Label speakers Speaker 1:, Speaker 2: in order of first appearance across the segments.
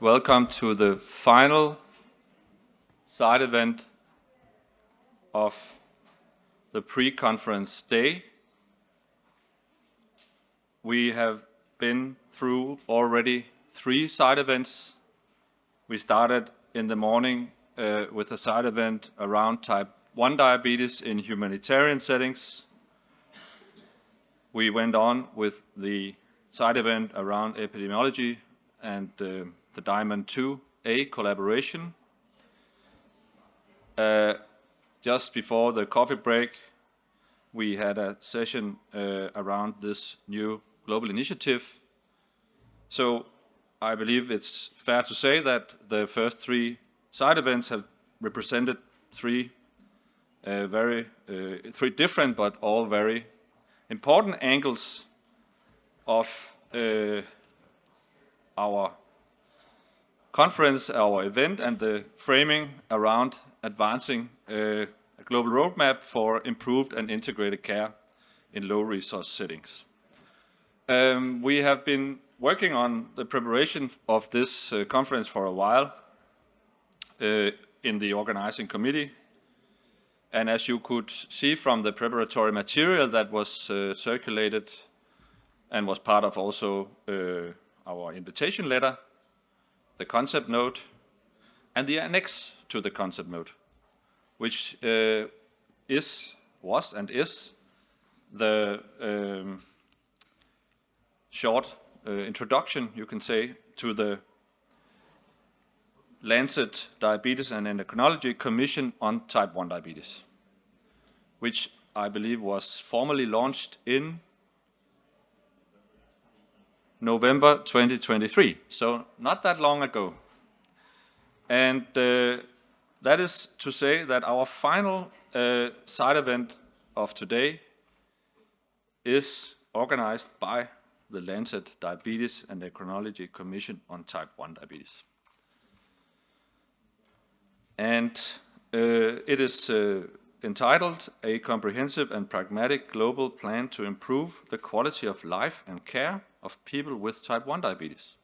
Speaker 1: welcome to the final side event of the pre-conference day. We have been through already 3 side events. We started in the morning with a side event around type 1 diabetes in humanitarian settings. We went on with the side event around epidemiology and the Diamond 2A collaboration. Just before the coffee break, we had a session around this new global initiative. So I believe it's fair to say that the first 3 side events have represented 3 different but all very important angles of our conference, our event, and the framing around advancing a global roadmap for improved and integrated care in low-resource settings. We have been working on the preparation of this conference for a while in the organizing committee. And as you could see from the preparatory material that was circulated and was part of also our invitation letter, the concept note, and the annex to the concept note, which was and is the short introduction, you can say, to the Lancet Diabetes Endocrinology Commission on type 1 diabetes, which I believe was formally launched in November 2023, so not that long ago. And that is to say that our final side event of today is organized by the Lancet Diabetes Endocrinology Commission on type 1 diabetes. And it is entitled A Comprehensive and Pragmatic Global Plan to Improve the Quality of Life and Care of People with type 1 diabetes.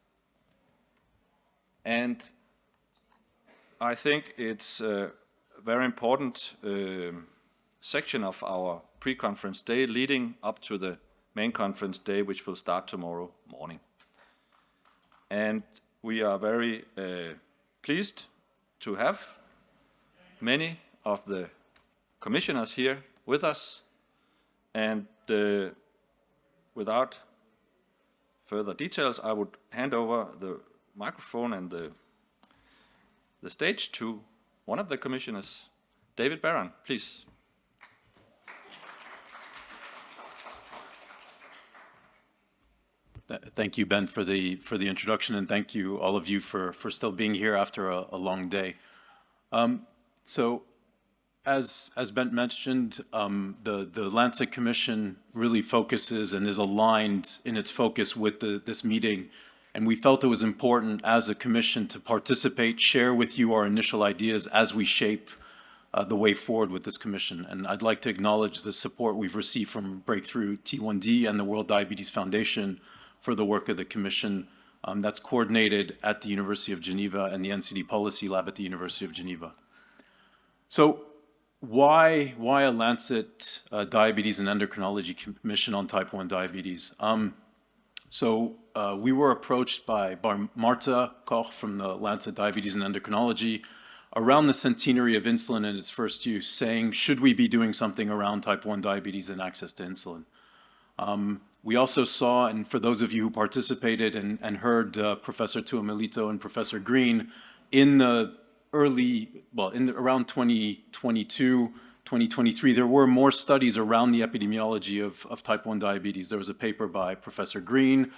Speaker 1: And I think it's a very important section of our pre-conference day leading up to the main conference day, which will start tomorrow morning. And we are very pleased to have many of the commissioners here with us. And without further details, I would hand over the microphone and the stage to one of the commissioners, David Barron, please.
Speaker 2: Thank you, Ben, for the introduction, and thank you, all of you, for still being here after a long day. So, as Ben mentioned, the Lancet Commission really focuses and is aligned in its focus with this meeting, and we felt it was important as a commission to participate, share with you our initial ideas as we shape the way forward with this commission. And I'd like to acknowledge the support we've received from Breakthrough T1D and the World Diabetes Foundation for the work of the commission that's coordinated at the University of Geneva and the NCD Policy Lab at the University of Geneva. So why a Lancet Diabetes and Endocrinology Commission on type 1 diabetes? We were approached by Marta Koch from the Lancet Diabetes and Endocrinology around the centenary of insulin and its first use, saying, should we be doing something around type 1 diabetes and access to insulin? We also saw, and for those of you who participated and heard Professor Tuomelito and Professor Green in the around 2022, 2023, there were more studies around the epidemiology of type 1 diabetes. There was a paper by Professor Green,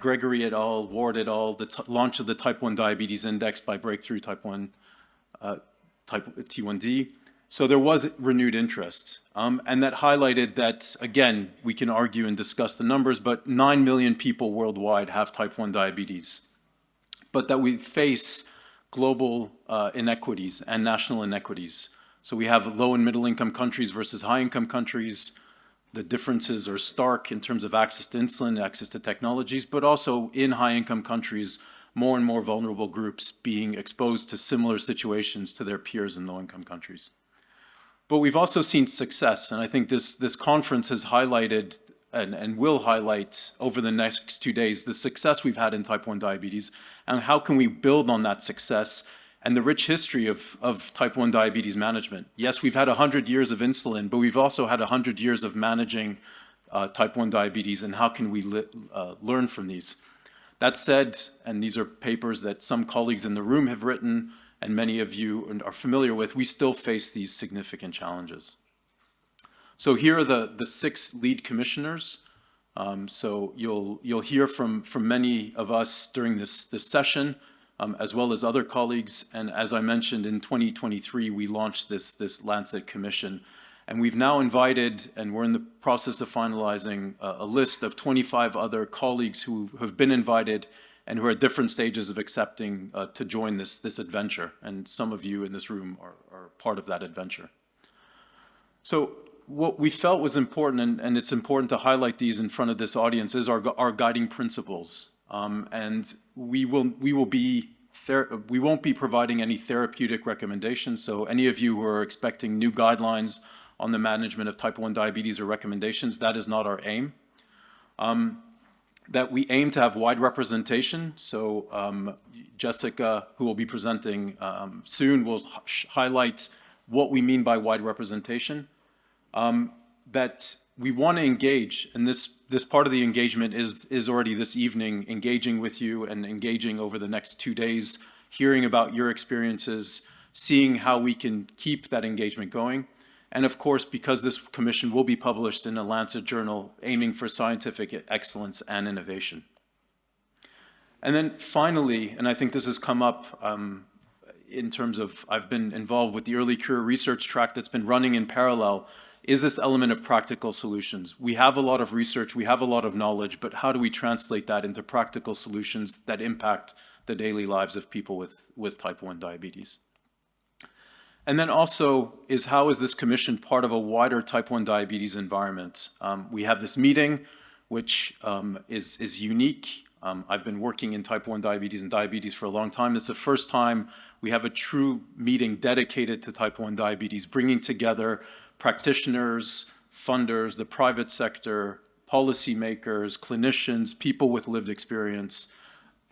Speaker 2: Gregory et al., Ward et al., the launch of the Type 1 Diabetes Index by Breakthrough T1D. So there was renewed interest. And that highlighted that, again, we can argue and discuss the numbers, but 9 million people worldwide have type 1 diabetes. But that we face global inequities and national inequities. So we have low and middle income countries versus high income countries. The differences are stark in terms of access to insulin, access to technologies, but also in high income countries, more and more vulnerable groups being exposed to similar situations to their peers in low-income countries. But we've also seen success, and I think this conference has highlighted and will highlight over the next 2 days the success we've had in type 1 diabetes and how can we build on that success and the rich history of type 1 diabetes management. Yes, we've had 100 years of insulin, but we've also had 100 years of managing type 1 diabetes, and how can we learn from these? That said, and these are papers that some colleagues in the room have written and many of you are familiar with, we still face these significant challenges. So here are the 6 lead commissioners. So you'll hear from many of us during this session, as well as other colleagues. And as I mentioned, in 2023, we launched this Lancet Commission. And we've now invited, and we're in the process of finalizing a list of 25 other colleagues who have been invited and who are at different stages of accepting to join this adventure. And some of you in this room are part of that adventure. So what we felt was important, and it's important to highlight these in front of this audience, is our guiding principles. And we won't be providing any therapeutic recommendations. So any of you who are expecting new guidelines on the management of type 1 diabetes or recommendations, that is not our aim. That we aim to have wide representation. So Jessica, who will be presenting soon, will highlight what we mean by wide representation. That we want to engage, and this part of the engagement is already this evening, engaging with you and engaging over the next 2 days, hearing about your experiences, seeing how we can keep that engagement going. And of course, because this commission will be published in a Lancet journal, aiming for scientific excellence and innovation. And then finally, and I think this has come up in terms of, I've been involved with the early career research track that's been running in parallel, is this element of practical solutions. We have a lot of research, we have a lot of knowledge, but how do we translate that into practical solutions that impact the daily lives of people with type 1 diabetes? And then also is, how is this commission part of a wider type 1 diabetes environment? We have this meeting, which is unique. I've been working in type 1 diabetes and diabetes for a long time. It's the first time we have a true meeting dedicated to type 1 diabetes, bringing together practitioners, funders, the private sector, policymakers, clinicians, people with lived experience,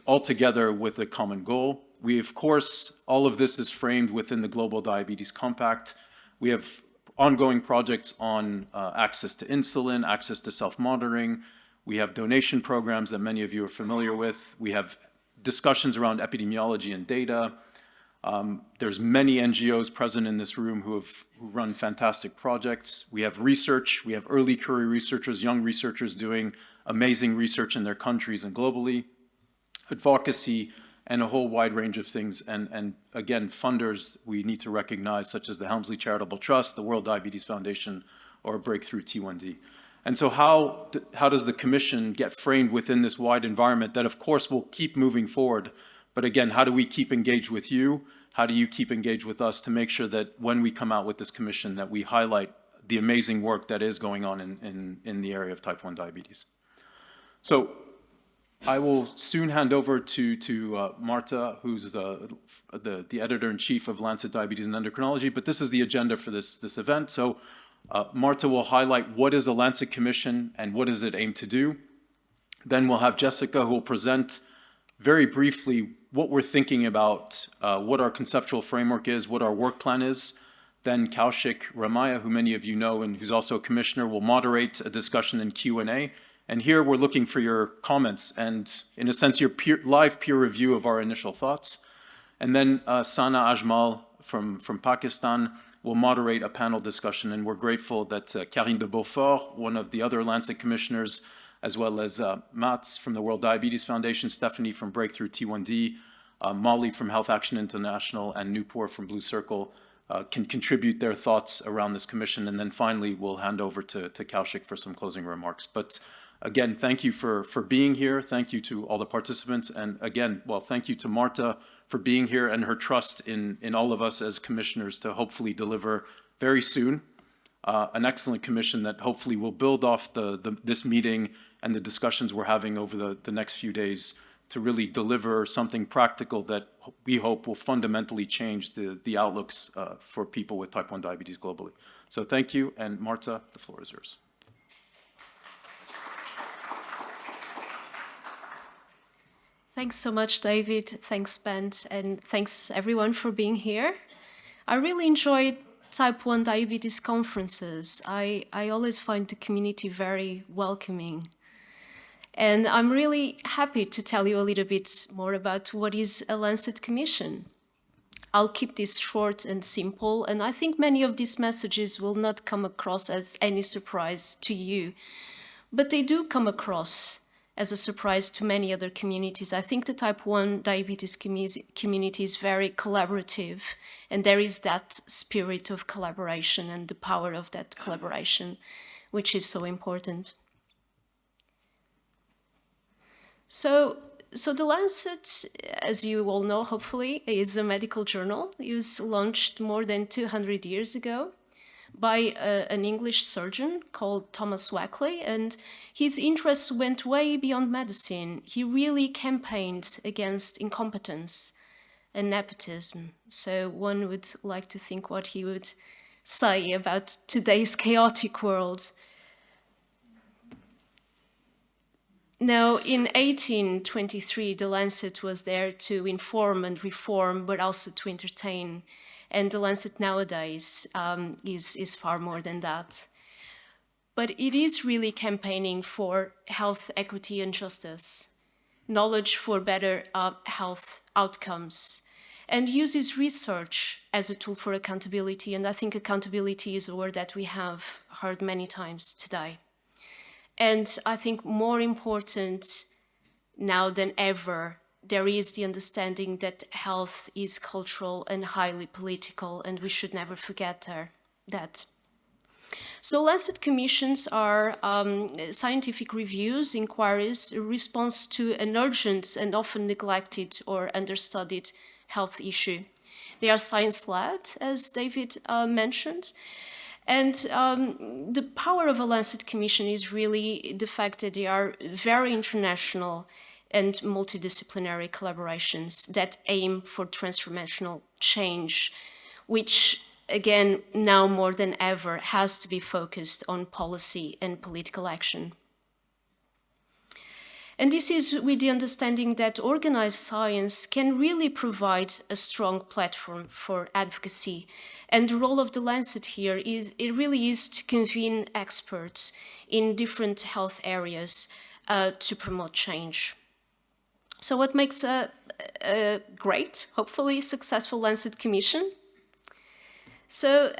Speaker 2: all together with a common goal. We, of course, all of this is framed within the Global Diabetes Compact. We have ongoing projects on access to insulin, access to self-monitoring. We have donation programs that many of you are familiar with. We have discussions around epidemiology and data. There's many NGOs present in this room who run fantastic projects. We have research. We have early career researchers, young researchers doing amazing research in their countries and globally. Advocacy, and a whole wide range of things. And again, funders we need to recognize, such as the Helmsley Charitable Trust, the World Diabetes Foundation, or Breakthrough T1D. And so how does the commission get framed within this wide environment that, of course, will keep moving forward? But again, how do we keep engaged with you? How do you keep engaged with us to make sure that when we come out with this commission, that we highlight the amazing work that is going on in the area of type 1 diabetes? So I will soon hand over to Marta, who's the editor-in-chief of Lancet Diabetes and Endocrinology, but this is the agenda for this event. So Marta will highlight what is the Lancet Commission and what does it aim to do. Then we'll have Jessica, who will present very briefly what we're thinking about, what our conceptual framework is, what our work plan is. Then Kaushik Ramaya, who many of you know and who's also a commissioner, will moderate a discussion and Q&A. And here we're looking for your comments and, in a sense, your live peer review of our initial thoughts. And then Sana Ajmal from Pakistan will moderate a panel discussion. And we're grateful that Karine de Beaufort, one of the other Lancet commissioners, as well as Mats from the World Diabetes Foundation, Stephanie from Breakthrough T1D, Molly from Health Action International, and Nupur from Blue Circle can contribute their thoughts around this commission. And then finally, we'll hand over to Kaushik for some closing remarks. But again, thank you for being here. Thank you to all the participants. And again, well, thank you to Marta for being here and her trust in all of us as commissioners to hopefully deliver very soon an excellent commission that hopefully will build off this meeting and the discussions we're having over the next few days really deliver something practical that we hope will fundamentally change the outlooks for people with type 1 diabetes globally. So thank you, and Marta, the floor is yours.
Speaker 3: Thanks so much, David. Thanks, Ben, and thanks everyone for being here. I really enjoyed type 1 diabetes conferences. I always find the community very welcoming. And I'm really happy to tell you a little bit more about what is a Lancet Commission. I'll keep this short and simple, and I think many of these messages will not come across as any surprise to you, but they do come across as a surprise to many other communities. I think the type 1 diabetes community is very collaborative, and there is that spirit of collaboration and the power of that collaboration, which is so important. So the Lancet, as you all know, hopefully, is a medical journal. It was launched more than 200 years ago by an English surgeon called Thomas Wackley, and his interests went way beyond medicine. He really campaigned against incompetence and nepotism. So one would like to think what he would say about today's chaotic world. Now, in 1823, the Lancet was there to inform and reform, but also to entertain. And the Lancet nowadays is far more than that. But it is really campaigning for health equity and justice, knowledge for better health outcomes, and uses research as a tool for accountability. And I think accountability is a word that we have heard many times today. And I think more important now than ever, there is the understanding that health is cultural and highly political, and we should never forget that. So Lancet commissions are scientific reviews, inquiries, a response to an urgent and often neglected or understudied health issue. They are science-led, as David mentioned. And the power of a Lancet Commission is really the fact that they are very international and multidisciplinary collaborations that aim for transformational change, which, again, now more than ever, has to be focused on policy and political action. And this is with the understanding that organized science can really provide a strong platform for advocacy. And the role of the Lancet here really is to convene experts in different health areas to promote change. So what makes a great, hopefully successful Lancet Commission? So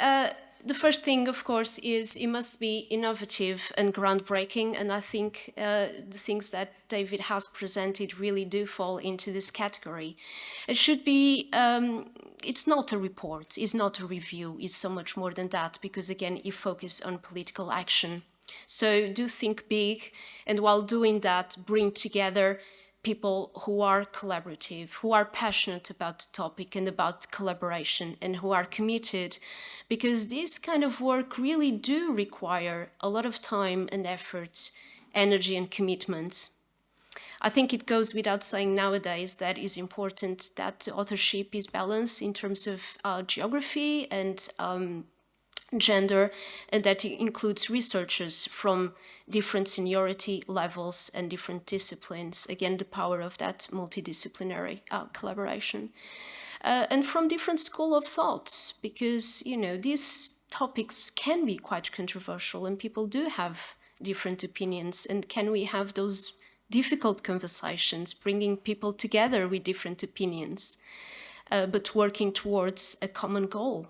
Speaker 3: the first thing, of course, is it must be innovative and groundbreaking, and I think the things that David has presented really do fall into this category. It should be, it's not a report, it's not a review, it's so much more than that, because again, you focus on political action. So do think big, and while doing that, bring together people who are collaborative, who are passionate about the topic and about collaboration, and who are committed, because this kind of work really do require a lot of time and effort, energy and commitment. I think it goes without saying nowadays that it's important that authorship is balanced in terms of geography and gender, and that includes researchers from different seniority levels and different disciplines. Again, the power of that multidisciplinary collaboration. And from different school of thoughts, because, you know, these topics can be quite controversial and people do have different opinions. And can we have those difficult conversations, bringing people together with different opinions, but working towards a common goal?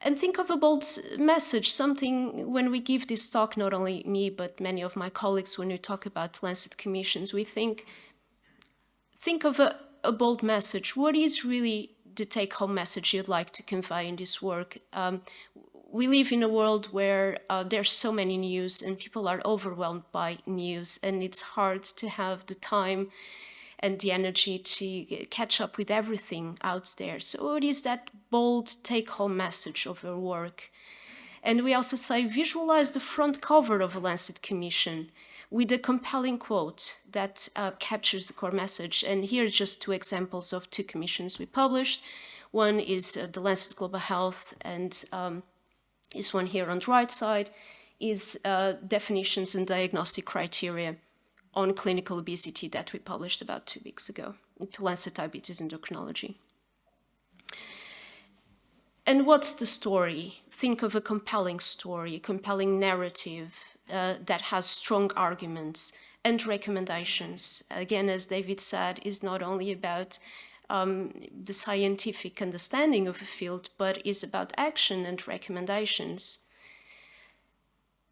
Speaker 3: And think of a bold message, something when we give this talk, not only me, but many of my colleagues, when we talk about Lancet commissions, we think of a bold message. What is really the take-home message you'd like to convey in this work? We live in a world where there's so many news and people are overwhelmed by news, and it's hard to have the time and the energy to catch up with everything out there. So what is that bold take-home message of your work? And we also say, visualize the front cover of a Lancet Commission. with a compelling quote that captures the core message. And here are just 2 examples of 2 commissions we published. One is the Lancet Global Health, and this one here on the right side is definitions and diagnostic criteria on clinical obesity that we published about 2 weeks ago to Lancet Diabetes Endocrinology. And what's the story? Think of a compelling story, a compelling narrative that has strong arguments and recommendations. Again, as David said, is not only about the scientific understanding of a field, but is about action and recommendations.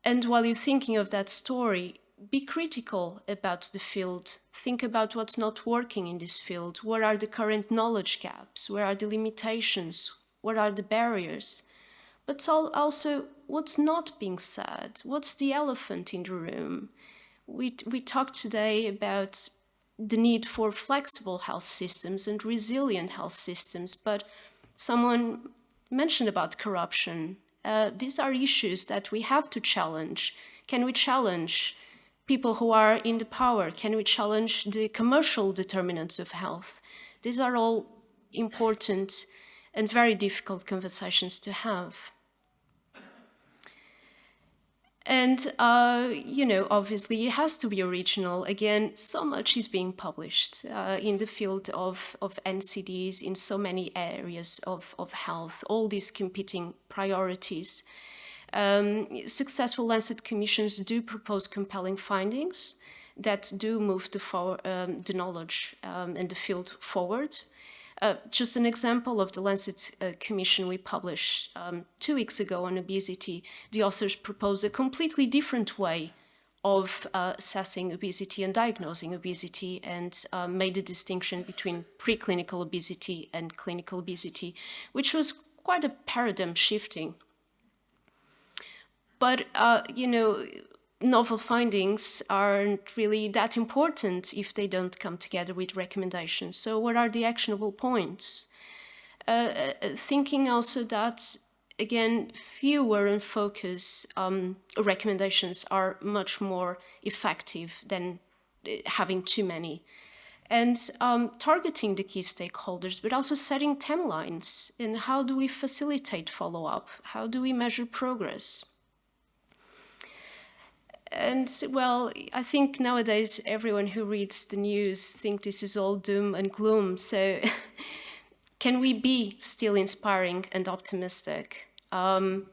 Speaker 3: And while you're thinking of that story, be critical about the field. Think about what's not working in this field. What are the current knowledge gaps? Where are the limitations? What are the barriers? But also, what's not being said? What's the elephant in the room? We talked today about the need for flexible health systems and resilient health systems, but someone mentioned about corruption. These are issues that we have to challenge. Can we challenge people who are in the power? Can we challenge the commercial determinants of health? These are all important and very difficult conversations to have. And, you know, obviously it has to be original. Again, so much is being published in the field of NCDs in so many areas of health, all these competing priorities. Successful Lancet commissions do propose compelling findings that do move the knowledge and the field forward. Just an example of the Lancet Commission we published 2 weeks ago on obesity, the authors proposed a completely different way of assessing obesity and diagnosing obesity, and made a distinction between preclinical obesity and clinical obesity, which was quite a paradigm shifting. But, you know, novel findings aren't really that important if they don't come together with recommendations. So what are the actionable points? Thinking also that, again, fewer and focus recommendations are much more effective than having too many. And targeting the key stakeholders, but also setting timelines. And how do we facilitate follow-up? How do we measure progress? And, well, I think nowadays everyone who reads the news thinks this is all doom and gloom. So can we be still inspiring and optimistic? Can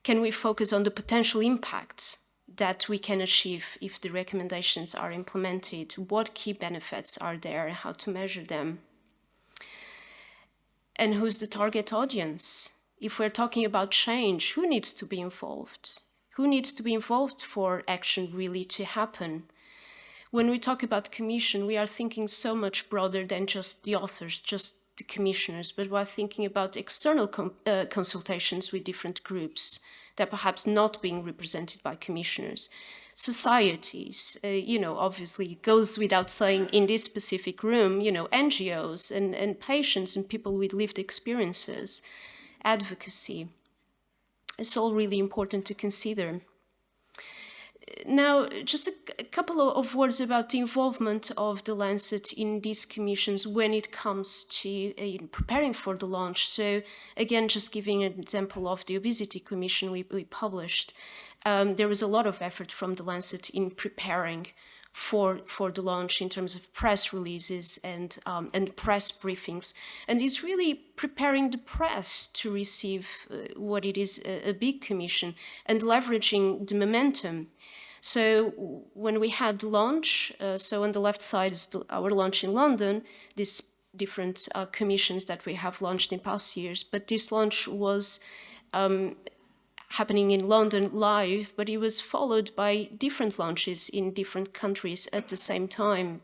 Speaker 3: we focus on the potential impact that we can achieve if the recommendations are implemented? What key benefits are there and how to measure them? And who's the target audience? If we're talking about change, who needs to be involved? Who needs to be involved for action really to happen? When we talk about commission, we are thinking so much broader than just the authors, just the commissioners, but we're thinking about external consultations with different groups that perhaps not being represented by commissioners. Societies, you know, obviously it goes without saying in this specific room, you know, NGOs and patients and people with lived experiences, advocacy. It's all really important to consider. Now, just a couple of words about the involvement of the Lancet in these commissions when it comes to preparing for the launch. So, again, just giving an example of the Obesity Commission we published, there was a lot of effort from the Lancet in preparing for the launch in terms of press releases and press briefings. And it's really preparing the press to receive what it is a big commission and leveraging the momentum. So when we had the launch, so on the left side is our launch in London, these different commissions that we have launched in past years, but this launch was happening in London live, but it was followed by different launches in different countries at the same time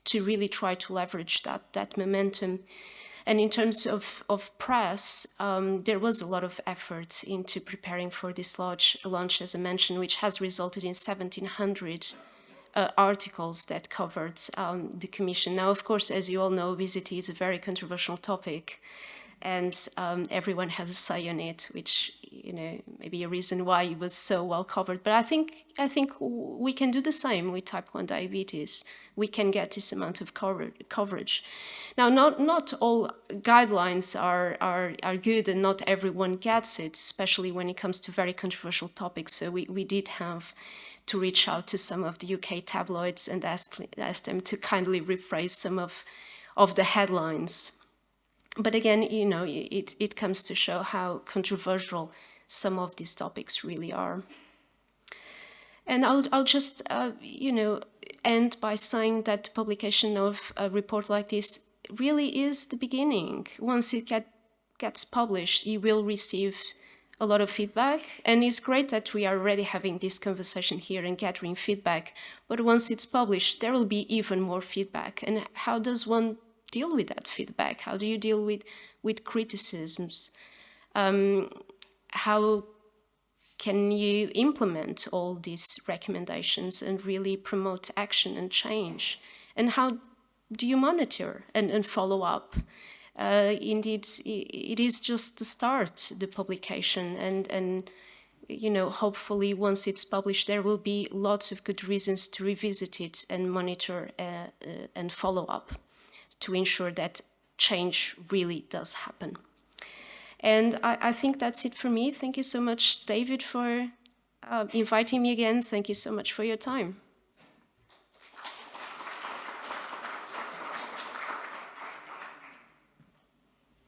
Speaker 3: to really try to leverage that momentum. And in terms of press, there was a lot of effort into preparing for this launch, as I mentioned, which has resulted in 1,700 articles that covered the Commission. Now, of course, as you all know, obesity is a very controversial topic, and everyone has a say on it, which maybe a reason why it was so well covered. But I think we can do the same with type 1 diabetes. We can get this amount of coverage. Now, not all guidelines are good, and not everyone gets it, especially when it comes to very controversial topics. So we did have to reach out to some of the UK tabloids and ask them to kindly rephrase some of the headlines. But again, it comes to show how controversial some of these topics really are. And I'll just, end by saying that the publication of a report like this really is the beginning. Once it gets published, you will receive a lot of feedback, and it's great that we are already having this conversation here and gathering feedback. But once it's published, there will be even more feedback. And how does one deal with that feedback? How do you deal with criticisms? How can you implement all these recommendations and really promote action and change? And how do you monitor and follow up? Indeed, it is just the start, the publication, and hopefully once it's published, there will be lots of good reasons to revisit it and monitor and follow up to ensure that change really does happen. And I think that's it for me. Thank you so much, David, for inviting me again. Thank you so much for your time.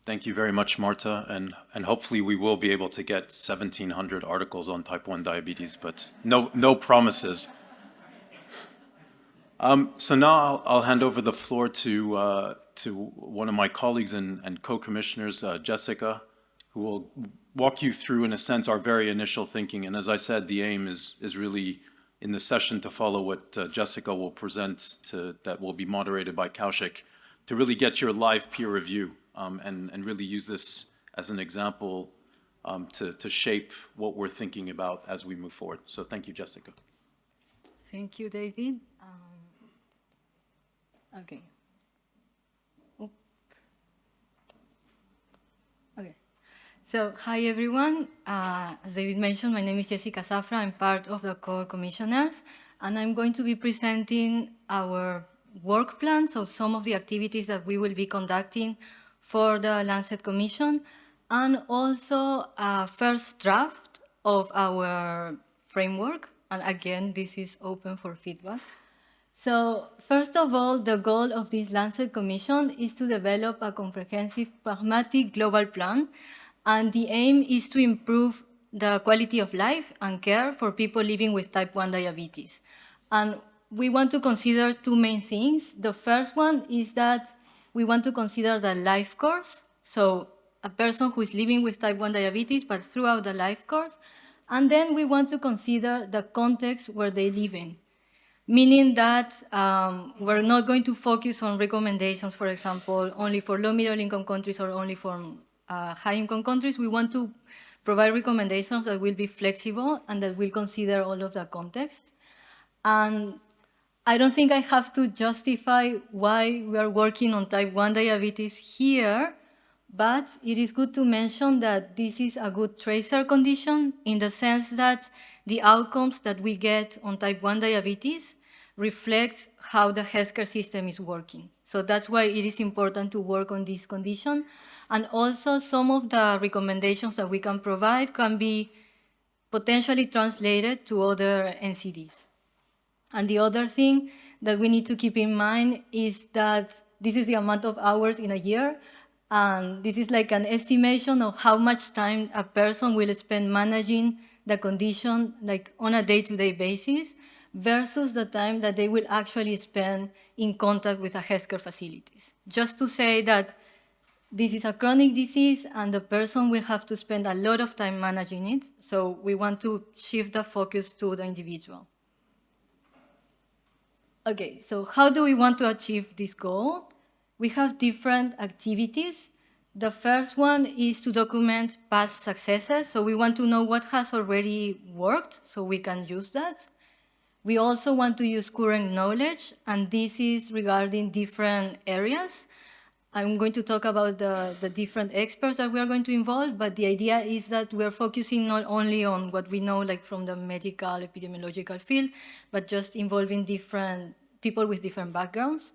Speaker 2: Thank you very much, Marta, and hopefully we will be able to get 1,700 articles on type 1 diabetes, but no promises. So now I'll hand over the floor to one of my colleagues and co-commissioners, Jessica, who will walk you through, in a sense, our very initial thinking. And as I said, the aim is really in the session to follow what Jessica will present, that will be moderated by Kaushik, to really get your live peer review and really use this as an example to shape what we're thinking about as we move forward. So thank you, Jessica.
Speaker 4: Thank you, David. Okay. Okay. So, hi everyone. As David mentioned, my name is Jessica Safra. I'm part of the core commissioners, and I'm going to be presenting our work plan, so some of the activities that we will be conducting for the Lancet Commission, and also a first draft of our framework. And again, this is open for feedback. So first of all, the goal of this Lancet Commission is to develop a comprehensive, pragmatic global plan, and the aim is to improve the quality of life and care for people living with type 1 diabetes. And we want to consider two main things. The first one is that we want to consider the life course, so a person who is living with type 1 diabetes, but throughout the life course. And then we want to consider the context where they live in, meaning that we're not going to focus on recommendations, for example, only for low-middle income countries or only for high-income countries. We want to provide recommendations that will be flexible and that will consider all of the context. And I don't think I have to justify why we are working on type 1 diabetes here, but it is good to mention that this is a good tracer condition in the sense that the outcomes that we get on type 1 diabetes reflect how the healthcare system is working. So that's why it is important to work on this condition. And also some of the recommendations that we can provide can be potentially translated to other NCDs. And the other thing that we need to keep in mind is that this is the amount of hours in a year, and this is like an estimation of how much time a person will spend managing the condition like on a day-to-day basis versus the time that they will actually spend in contact with the healthcare facilities. Just to say that this is a chronic disease and the person will have to spend a lot of time managing it, so we want to shift the focus to the individual. Okay, so how do we want to achieve this goal? We have different activities. The first one is to document past successes. So we want to know what has already worked so we can use that. We also want to use current knowledge, and this is regarding different areas. I'm going to talk about the different experts that we are going to involve, but the idea is that we are focusing not only on what we know like from the medical epidemiological field, but just involving different people with different backgrounds.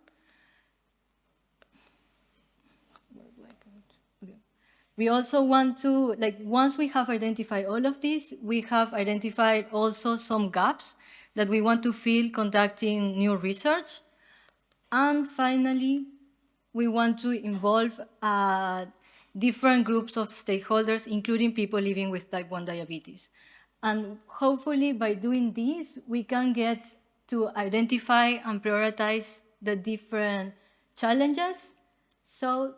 Speaker 4: We also want to, like, once we have identified all of this, we have identified also some gaps that we want to fill conducting new research. And finally, we want to involve different groups of stakeholders, including people living with type 1 diabetes. And hopefully by doing this, we can get to identify and prioritize the different challenges so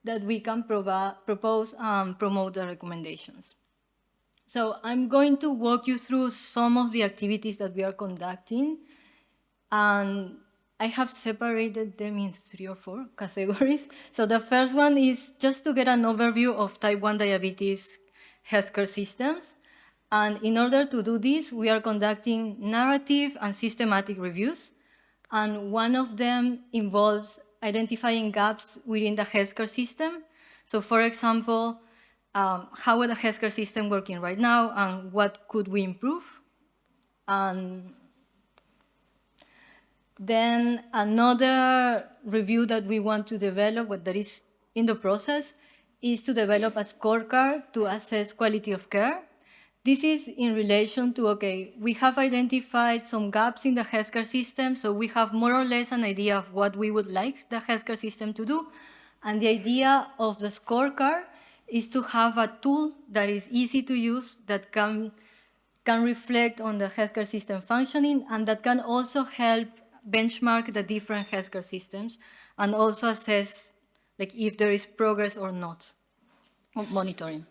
Speaker 4: that we can propose and promote the recommendations. So I'm going to walk you through some of the activities that we are conducting, and I have separated them in 3 or 4 categories. So the first one is just to get an overview of type 1 diabetes healthcare systems. And in order to do this, we are conducting narrative and systematic reviews. And one of them involves identifying gaps within the healthcare system. So for example, how is the healthcare system working right now and what could we improve? And then another review that we want to develop, what that is in the process, is to develop a scorecard to assess quality of care. This is in relation to, okay, we have identified some gaps in the healthcare system, so we have more or less an idea of what we would like the healthcare system to do. And the idea of the scorecard is to have a tool that is easy to use, that can reflect on the healthcare system functioning, and that can also help benchmark the different healthcare systems and also assess like if there is progress or not, monitoring,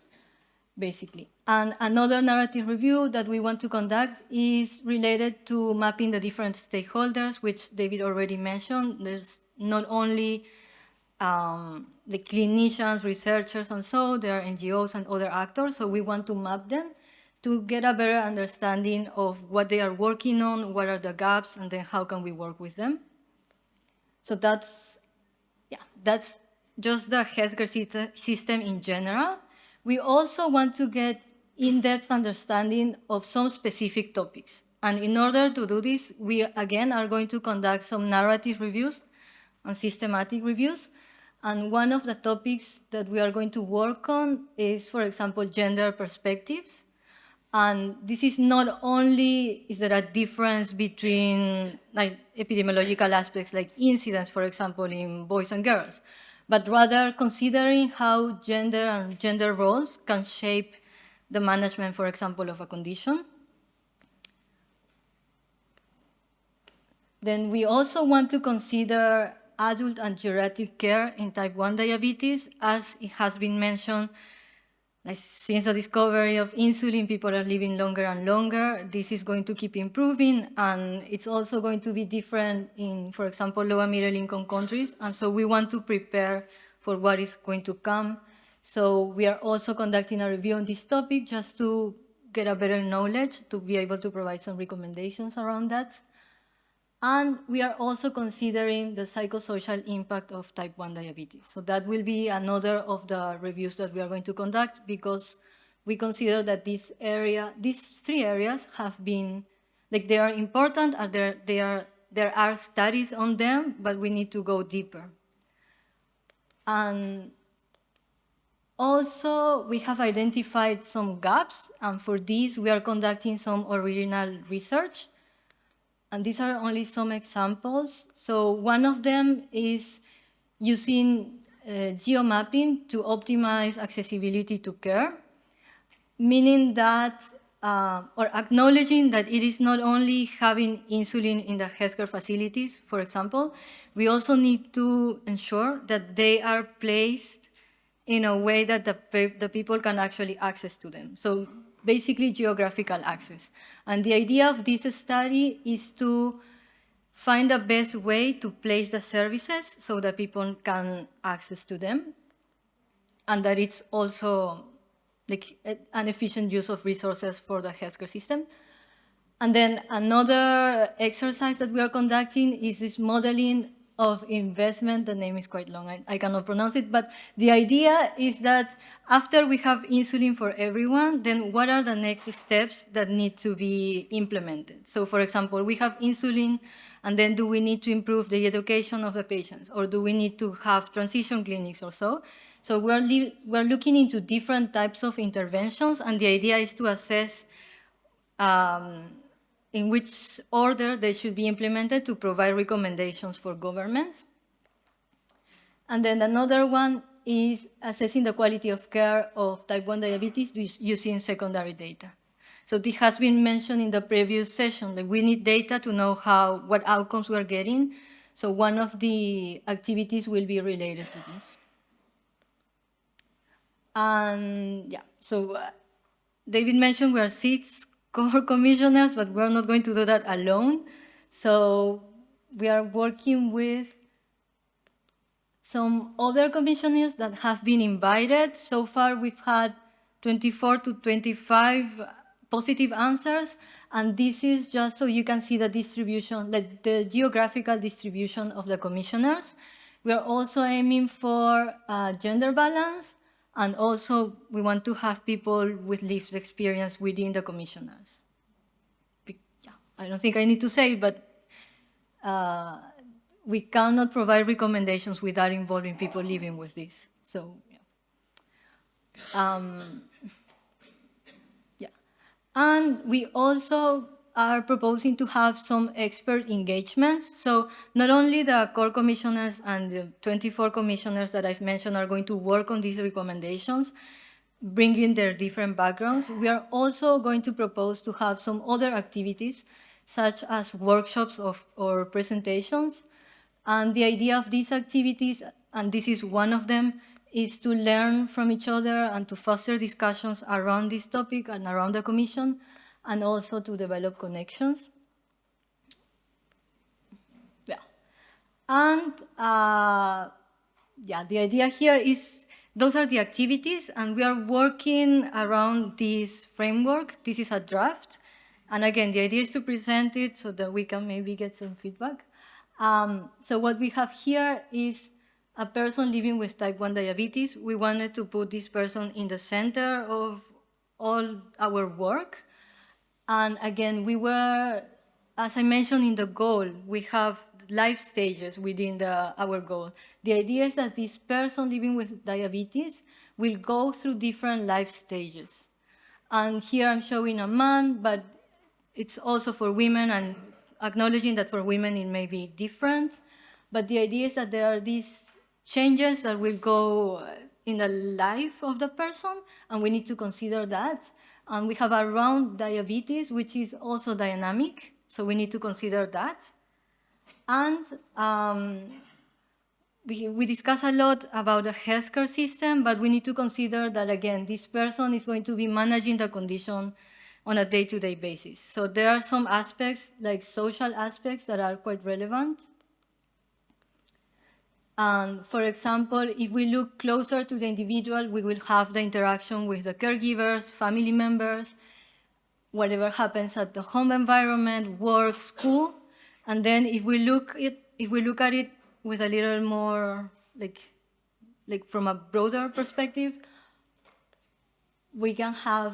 Speaker 4: basically. And another narrative review that we want to conduct is related to mapping the different stakeholders, which David already mentioned. There's not only the clinicians, researchers, and so there are NGOs and other actors, so we want to map them to get a better understanding of what they are working on, what are the gaps, and then how can we work with them. So that's just the healthcare system in general. We also want to get in-depth understanding of some specific topics. And in order to do this, we again are going to conduct some narrative reviews and systematic reviews. And one of the topics that we are going to work on is, for example, gender perspectives. And this is not only, is there a difference between like epidemiological aspects like incidence, for example, in boys and girls, but rather considering how gender and gender roles can shape the management, for example, of a condition. Then we also want to consider adult and geriatric care in type 1 diabetes. As it has been mentioned, like, since the discovery of insulin, people are living longer and longer. This is going to keep improving, and it's also going to be different in, for example, low and middle income countries. And so we want to prepare for what is going to come. So we are also conducting a review on this topic just to get a better knowledge, to be able to provide some recommendations around that. And we are also considering the psychosocial impact of type 1 diabetes. So that will be another of the reviews that we are going to conduct, because we consider that these 3 areas have been, like, they are important, and there are studies on them, but we need to go deeper. And also, we have identified some gaps, and for this, we are conducting some original research. And these are only some examples. So one of them is using geomapping to optimize accessibility to care, meaning that, or acknowledging that it is not only having insulin in the healthcare facilities, for example, we also need to ensure that they are placed in a way that the people can actually access to them. So basically geographical access. And the idea of this study is to find the best way to place the services so that people can access to them, and that it's also like an efficient use of resources for the healthcare system. And then another exercise that we are conducting is this modeling of investment. The name is quite long, I cannot pronounce it, but the idea is that after we have insulin for everyone, then what are the next steps that need to be implemented? So for example, we have insulin, and then do we need to improve the education of the patients, or do we need to have transition clinics or so? So we're looking into different types of interventions, and the idea is to assess in which order they should be implemented to provide recommendations for governments. And then another one is assessing the quality of care of type 1 diabetes using secondary data. So this has been mentioned in the previous session, like we need data to know what outcomes we're getting. So one of the activities will be related to this. And yeah, so David mentioned we are 6 core commissioners, but we're not going to do that alone. So we are working with some other commissioners that have been invited. So far, we've had 24 to 25 positive answers, and this is just so you can see the distribution, like the geographical distribution of the commissioners. We are also aiming for gender balance, and also we want to have people with lived experience within the commissioners. Yeah, I don't think I need to say it, but we cannot provide recommendations without involving people living with this. So, yeah. Yeah. And we also are proposing to have some expert engagements. So not only the core commissioners and the 24 commissioners that I've mentioned are going to work on these recommendations, bringing their different backgrounds, we are also going to propose to have some other activities, such as workshops or presentations. And the idea of these activities, and this is one of them, is to learn from each other and to foster discussions around this topic and around the Commission, and also to develop connections. Yeah. And yeah, the idea here is those are the activities, and we are working around this framework. This is a draft. And again, the idea is to present it so that we can maybe get some feedback. So what we have here is a person living with type 1 diabetes. We wanted to put this person in the center of all our work. And again, we were, as I mentioned in the goal, we have life stages within our goal. The idea is that this person living with diabetes will go through different life stages. And here I'm showing a man, but it's also for women, and acknowledging that for women it may be different. But the idea is that there are these changes that will go in the life of the person, and we need to consider that. And we have around diabetes, which is also dynamic, so we need to consider that. And we discuss a lot about the healthcare system, but we need to consider that, again, this person is going to be managing the condition on a day-to-day basis. So there are some aspects, like social aspects, that are quite relevant. And for example, if we look closer to the individual, we will have the interaction with the caregivers, family members, whatever happens at the home environment, work, school. And then if we look at it with a little more, like from a broader perspective, we can have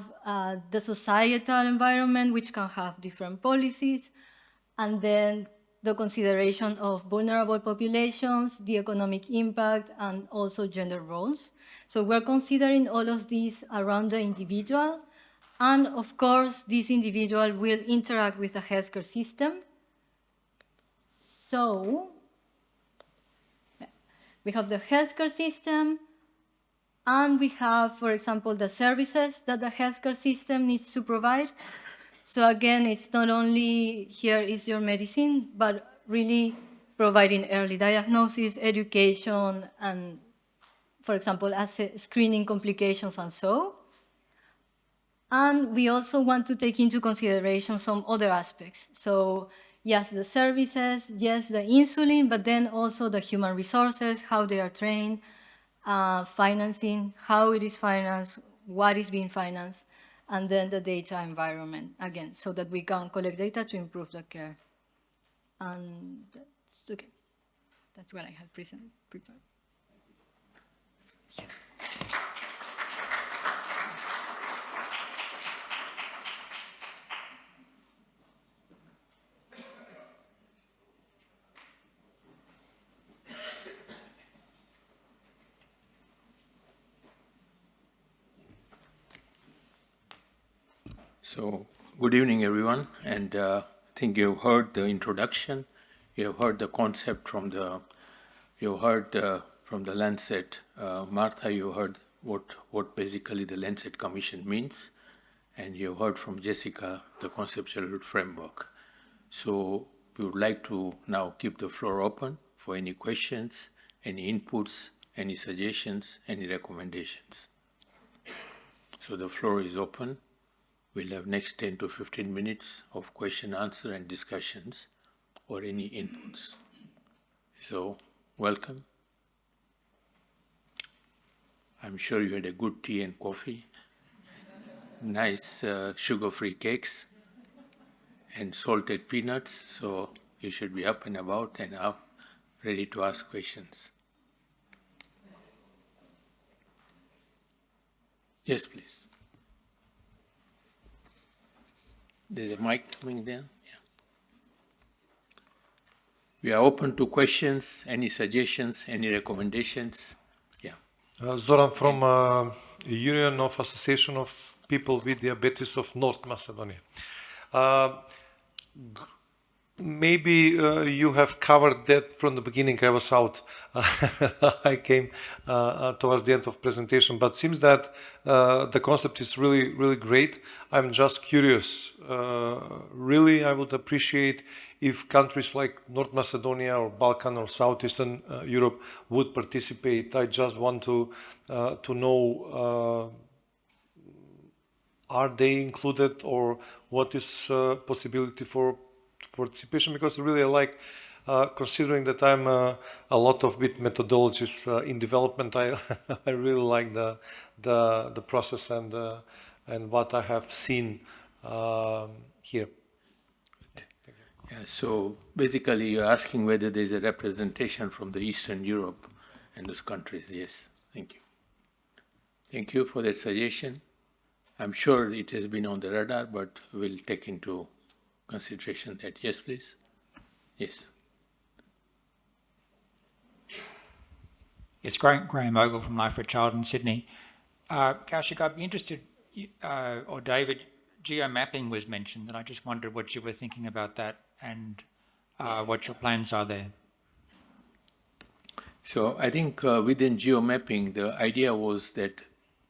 Speaker 4: the societal environment, which can have different policies, and then the consideration of vulnerable populations, the economic impact, and also gender roles. So we're considering all of these around the individual. And of course, this individual will interact with the healthcare system. So we have the healthcare system, and we have, for example, the services that the healthcare system needs to provide. So again, it's not only here is your medicine, but really providing early diagnosis, education, and, for example, screening complications and so. And we also want to take into consideration some other aspects. So yes, the services, yes, the insulin, but then also the human resources, how they are trained, financing, how it is financed, what is being financed, and then the data environment, again, so that we can collect data to improve the care. And that's okay. that's what I had prepared.
Speaker 5: So, good evening, everyone. And I think you've heard the introduction. You've heard the concept from the Lancet. Martha, you heard what basically the Lancet Commission means, and you heard from Jessica the conceptual framework. So, we would like to now keep the floor open for any questions, any inputs, any suggestions, any recommendations. So the floor is open. We'll have next 10 to 15 minutes of question, answer, and discussions or any inputs. So, welcome. I'm sure you had a good tea and coffee, nice sugar-free cakes, and salted peanuts. So, you should be up and about and up, ready to ask questions. Yes, please. There's a mic coming there. Yeah. We are open to questions, any suggestions, any recommendations. Yeah.
Speaker 6: Zoran from Union of Association of People with Diabetes of North Macedonia. Maybe you have covered that from the beginning. I was out. I came towards the end of presentation, but seems that the concept is really, really great. I'm just curious. Really, I would appreciate if countries like North Macedonia or Balkan or Southeastern Europe would participate. I just want to know, are they included, or what is possibility for participation? Because really I like, considering that I'm a lot of with methodologies in development, I I really like the process and what I have seen here.
Speaker 5: Yeah, so basically you're asking whether there's a representation from the Eastern Europe and those countries. Yes, thank you. Thank you for that suggestion. I'm sure it has been on the radar, but we'll take into consideration that. Yes, please. Yes.
Speaker 7: Yes, Graham Ogle from Life for a Child in Sydney. Kaushik, I'd be interested, or David, geomapping was mentioned, and I just wondered what you were thinking about that and what your plans are there.
Speaker 5: So I think within geomapping, the idea was that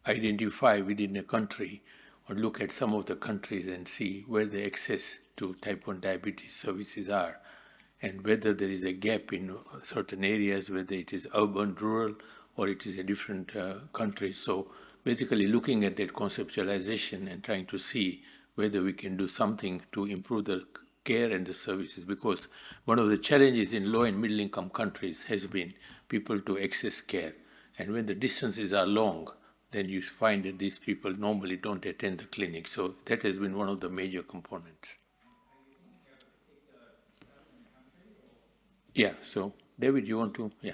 Speaker 5: identify within a country or look at some of the countries and see where the access to type 1 diabetes services are, and whether there is a gap in certain areas, whether it is urban, rural, or it is a different country. So basically looking at that conceptualization and trying to see whether we can do something to improve the care and the services, because one of the challenges in low and middle income countries has been people to access care. And when the distances are long, then you find that these people normally don't attend the clinic. So that has been one of the major components. Yeah, so David, you want to, yeah.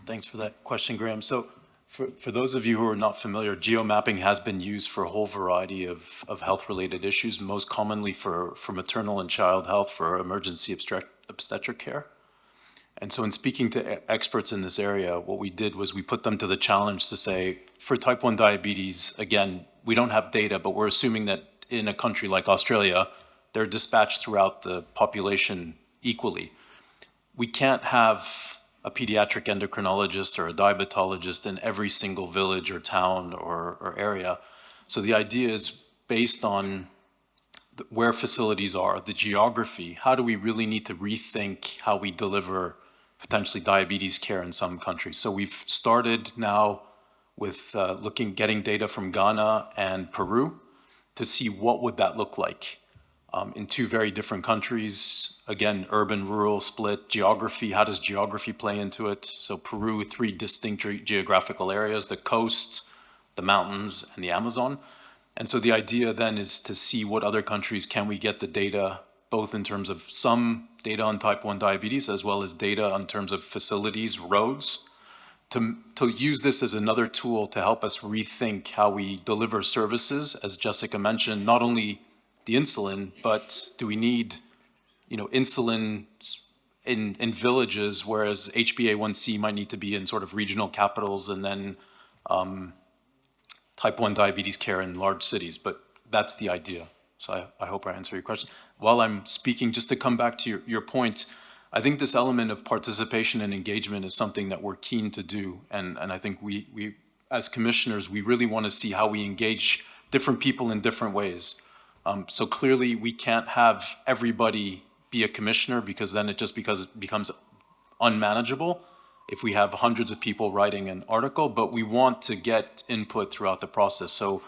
Speaker 2: Thanks for that question, Graham. So for those of you who are not familiar, geomapping has been used for a whole variety of health-related issues, most commonly for maternal and child health, for emergency obstetric care. And so in speaking to experts in this area, what we did was we put them to the challenge to say, for type 1 diabetes, again, we don't have data, but we're assuming that in a country like Australia, they're dispatched throughout the population equally. We can't have a pediatric endocrinologist or a diabetologist in every single village or town or area. So the idea is based on where facilities are, the geography, how do we really need to rethink how we deliver potentially diabetes care in some countries. So we've started now with getting data from Ghana and Peru to see what would that look like in two very different countries. Again, urban, rural split, geography, how does geography play into it? So Peru, 3 distinct geographical areas, the coast, the mountains, and the Amazon. And so the idea then is to see what other countries can we get the data both in terms of some data on type 1 diabetes as well as data in terms of facilities, roads, to use this as another tool to help us rethink how we deliver services. As Jessica mentioned, not only the insulin, but do we need, insulin in villages, whereas HbA1c might need to be in sort of regional capitals, and then type 1 diabetes care in large cities, but that's the idea. So I hope I answer your question. While I'm speaking, just to come back to your point, I think this element of participation and engagement is something that we're keen to do. And I think we as commissioners, we really want to see how we engage different people in different ways. So clearly we can't have everybody be a commissioner, because then it just becomes unmanageable if we have hundreds of people writing an article, but we want to get input throughout the process. So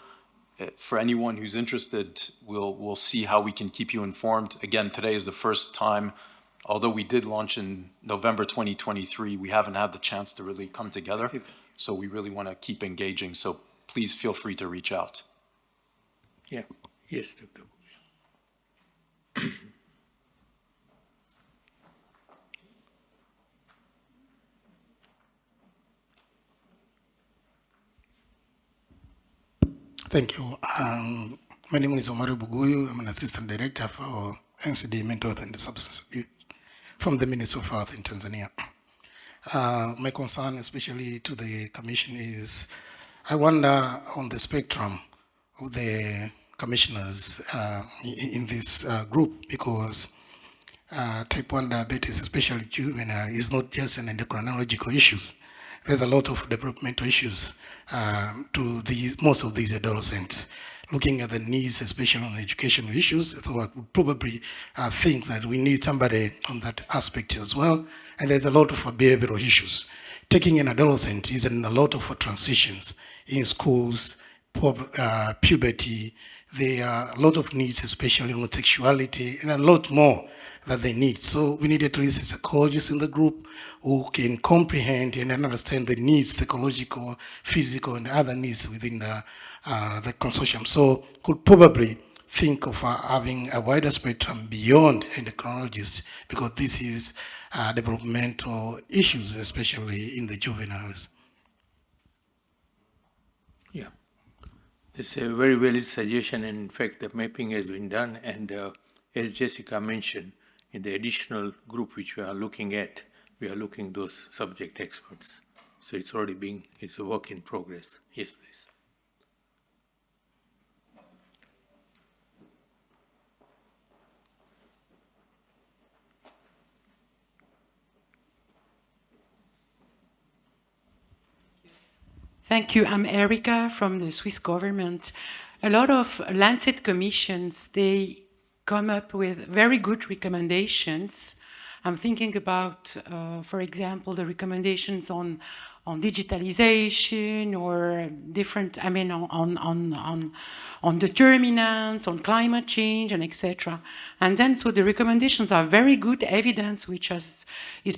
Speaker 2: for anyone who's interested, we'll see how we can keep you informed. Again, today is the first time, although we did launch in November 2023, we haven't had the chance to really come together. So we really want to keep engaging. So please feel free to reach out.
Speaker 5: Yeah. Yes, Dr.
Speaker 8: Thank you. My name is Omar Buguyu. I'm an assistant director for NCD, mental health and substance abuse from the Ministry of Health in Tanzania. My concern, especially to the Commission, is I wonder on the spectrum of the commissioners in this group, because type 1 diabetes, especially juvenile, is not just an endocrinological issue. There's a lot of developmental issues to most of these adolescents. Looking at the needs, especially on educational issues, so I would probably think that we need somebody on that aspect as well. And there's a lot of behavioral issues. Taking an adolescent is in a lot of transitions in schools, puberty. There are a lot of needs, especially on sexuality, and a lot more that they need. So we need at least a psychologist in the group who can comprehend and understand the needs, psychological, physical, and other needs within the consortium. So could probably think of having a wider spectrum beyond endocrinologists, because this is developmental issues, especially in the juveniles.
Speaker 5: Yeah, it's a very valid suggestion. And in fact, the mapping has been done, and as Jessica mentioned, in the additional group which we are looking at, we are looking those subject experts. So it's already it's a work in progress. Yes, please.
Speaker 9: Thank you. I'm Erica from the Swiss government. A lot of Lancet commissions, they come up with very good recommendations. I'm thinking about, for example, the recommendations on digitalization or different, on determinants, on climate change, and etc. And then, so the recommendations are very good. Evidence which is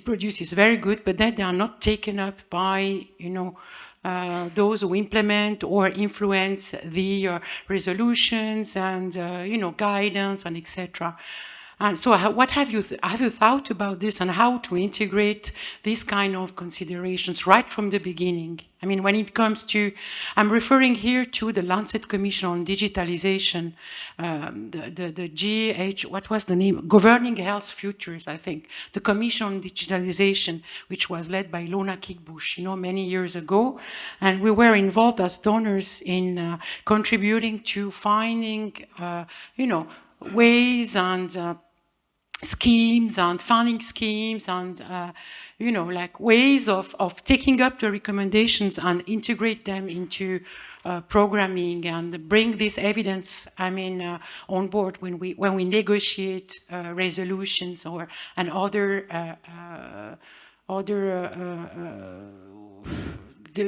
Speaker 9: produced is very good, but then they are not taken up by, those who implement or influence the resolutions and guidance and etc. And so, what have you thought about this, and how to integrate these kind of considerations right from the beginning? I mean, when it comes to, I'm referring here to the Lancet Commission on Digitalization, the what was the name? Governing Health Futures, I think. The Commission on Digitalization, which was led by Lona Kickbush, many years ago. And we were involved as donors in contributing to finding, ways and schemes and funding schemes and, ways of taking up the recommendations and integrate them into programming and bring this evidence, on board when we negotiate resolutions and other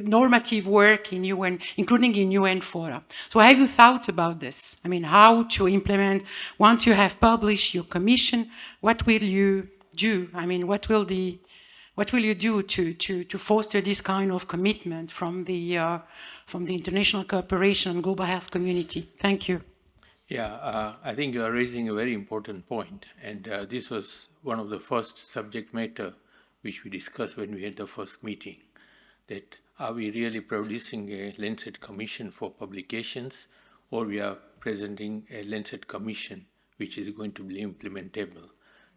Speaker 9: normative work in UN, including in UN fora. So have you thought about this? I mean, how to implement, once you have published your commission, what will you do? I mean, what will you do to foster this kind of commitment from the international cooperation and global health community? Thank you.
Speaker 5: Yeah, I think you are raising a very important point, and this was one of the first subject matter which we discussed when we had the first meeting, that are we really producing a Lancet Commission for publications, or we are presenting a Lancet Commission which is going to be implementable.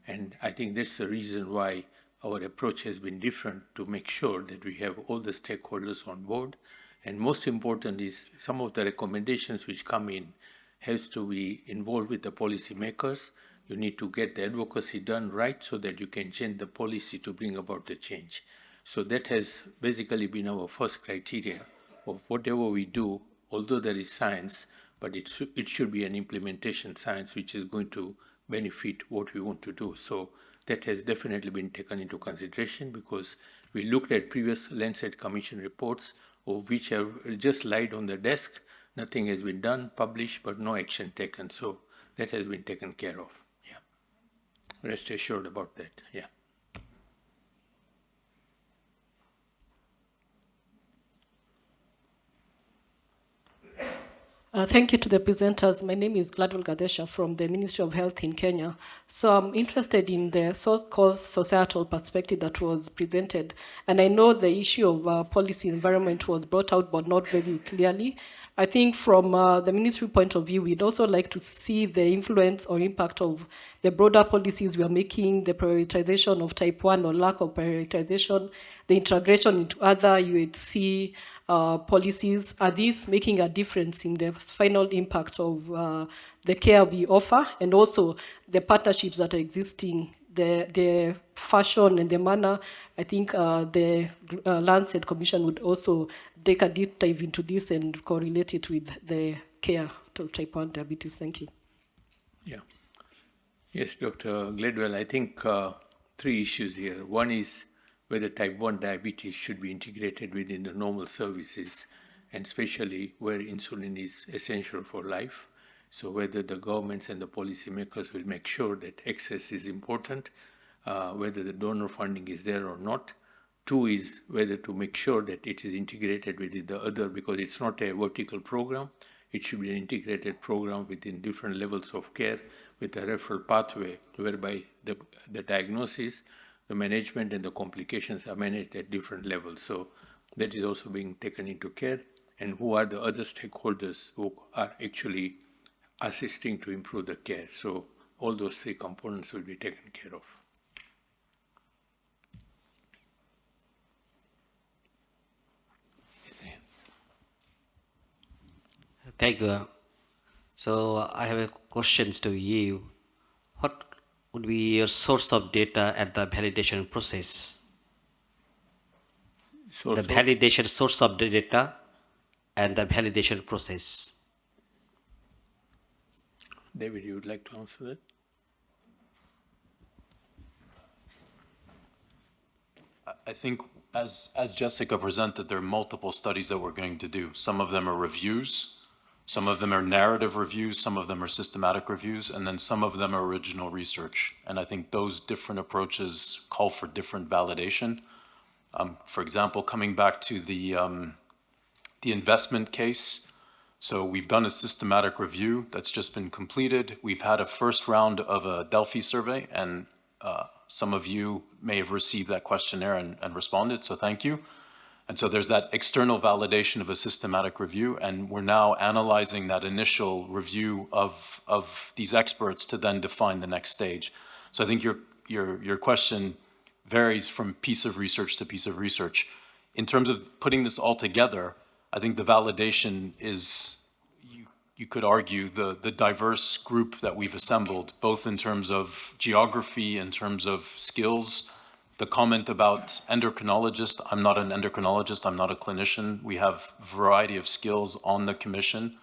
Speaker 5: And I think that's the reason why our approach has been different, to make sure that we have all the stakeholders on board. And most important is some of the recommendations which come in has to be involved with the policymakers. You need to get the advocacy done right so that you can change the policy to bring about the change. So that has basically been our first criteria of whatever we do, although there is science, but it should be an implementation science which is going to benefit what we want to do. So that has definitely been taken into consideration, because we looked at previous Lancet Commission reports, of which have just lied on the desk. Nothing has been done, published, but no action taken. So that has been taken care of. Yeah. Rest assured about that. Yeah.
Speaker 10: Thank you to the presenters. My name is Gladwell Gadesha from the Ministry of Health in Kenya. So I'm interested in the so-called societal perspective that was presented. And I know the issue of policy environment was brought out, but not very clearly. I think from the ministry point of view, we'd also like to see the influence or impact of the broader policies we are making, the prioritization of type 1 or lack of prioritization, the integration into other UHC policies. Are these making a difference in the final impact of the care we offer, and also the partnerships that are existing, the fashion and the manner? I think the Lancet Commission would also take a deep dive into this and correlate it with the care of type 1 diabetes. Thank you.
Speaker 5: Yeah. Yes, Dr. Gladwell, I think 3 issues here. One is whether type 1 diabetes should be integrated within the normal services, and especially where insulin is essential for life. So whether the governments and the policymakers will make sure that access is important, whether the donor funding is there or not. 2 is whether to make sure that it is integrated within the other, because it's not a vertical program. It should be an integrated program within different levels of care with a referral pathway, whereby the diagnosis, the management, and the complications are managed at different levels. So that is also being taken into care. And who are the other stakeholders who are actually assisting to improve the care? So all those 3 components will be taken care of.
Speaker 11: Thank you. So I have questions to you. What would be your source of data at the validation process? Source of the data and the validation process.
Speaker 5: David, you would like to answer that?
Speaker 2: I think as Jessica presented, there are multiple studies that we're going to do. Some of them are reviews, some of them are narrative reviews, some of them are systematic reviews, and then some of them are original research. And I think those different approaches call for different validation. For example, coming back to the investment case, so we've done a systematic review that's just been completed. We've had a first round of a Delphi survey, and some of you may have received that questionnaire and responded, so thank you. And so there's that external validation of a systematic review, and we're now analyzing that initial review of these experts to then define the next stage. So I think your question varies from piece of research to piece of research. In terms of putting this all together, I think the validation is, you could argue, the diverse group that we've assembled, both in terms of geography, in terms of skills. The comment about endocrinologist, I'm not an endocrinologist, I'm not a clinician. We have a variety of skills on the commission.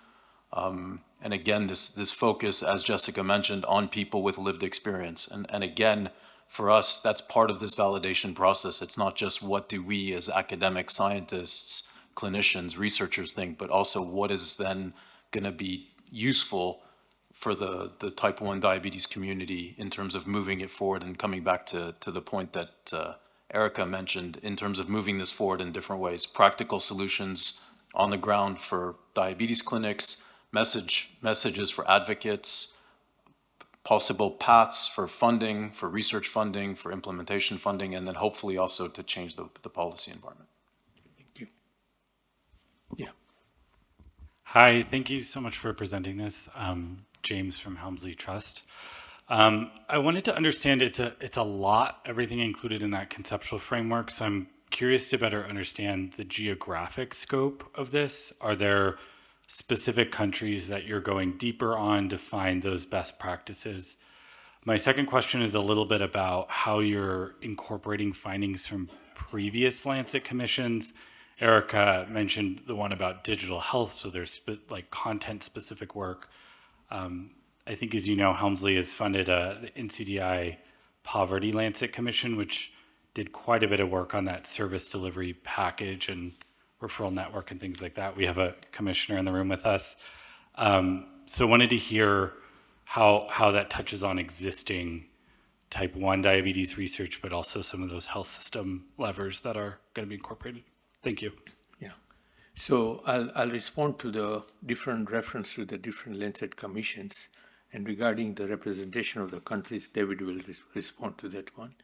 Speaker 2: And again, this focus, as Jessica mentioned, on people with lived experience. And again, for us, that's part of this validation process. It's not just what do we as academic scientists, clinicians, researchers think, but also what is then going to be useful for the type 1 diabetes community in terms of moving it forward, and coming back to the point that Erica mentioned in terms of moving this forward in different ways. Practical solutions on the ground for diabetes clinics, messages for advocates, possible paths for funding, for research funding, for implementation funding, and then hopefully also to change the policy environment.
Speaker 5: Thank you. Yeah.
Speaker 12: Hi, thank you so much for presenting this. James from Helmsley Trust. I wanted to understand it's a lot, everything included in that conceptual framework, so I'm curious to better understand the geographic scope of this. Are there specific countries that you're going deeper on to find those best practices? My second question is a little bit about how you're incorporating findings from previous Lancet commissions. Erica mentioned the one about digital health, so there's like content-specific work. I think, as you know, Helmsley has funded the NCDI Poverty Lancet Commission, which did quite a bit of work on that service delivery package and referral network and things like that. We have a commissioner in the room with us. So wanted to hear how that touches on existing type 1 diabetes research, but also some of those health system levers that are going to be incorporated. Thank you.
Speaker 5: Yeah. So I'll respond to the different reference to the different Lancet commissions. And regarding the representation of the countries, David will respond to that one.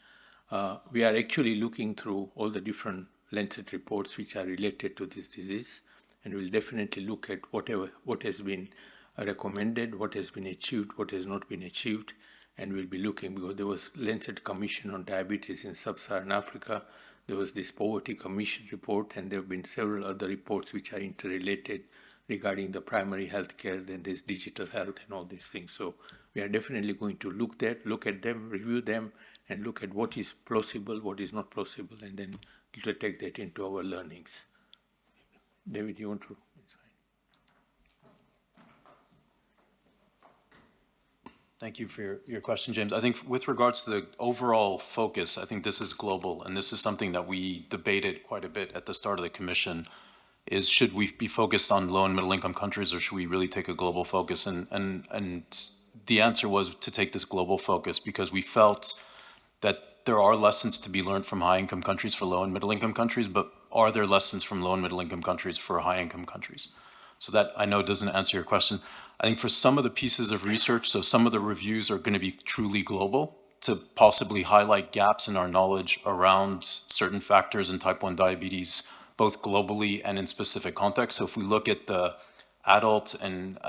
Speaker 5: We are actually looking through all the different Lancet reports which are related to this disease, and we'll definitely look at what has been recommended, what has been achieved, what has not been achieved, and we'll be looking, because there was Lancet Commission on Diabetes in Sub-Saharan Africa, there was this Poverty Commission report, and there have been several other reports which are interrelated regarding the primary health care, then there's digital health and all these things. So we are definitely going to look at them, review them, and look at what is plausible, what is not plausible, and then to take that into our learnings. David, you want to?
Speaker 2: Thank you for your question, James. I think with regards to the overall focus, I think this is global, and this is something that we debated quite a bit at the start of the commission, is should we be focused on low and middle income countries, or should we really take a global focus? And the answer was to take this global focus, because we felt that there are lessons to be learned from high income countries for low and middle income countries, but are there lessons from low and middle income countries for high income countries? So that, I know, doesn't answer your question. I think for some of the pieces of research, so some of the reviews are going to be truly global to possibly highlight gaps in our knowledge around certain factors in type 1 diabetes, both globally and in specific contexts. So if we look at the adult and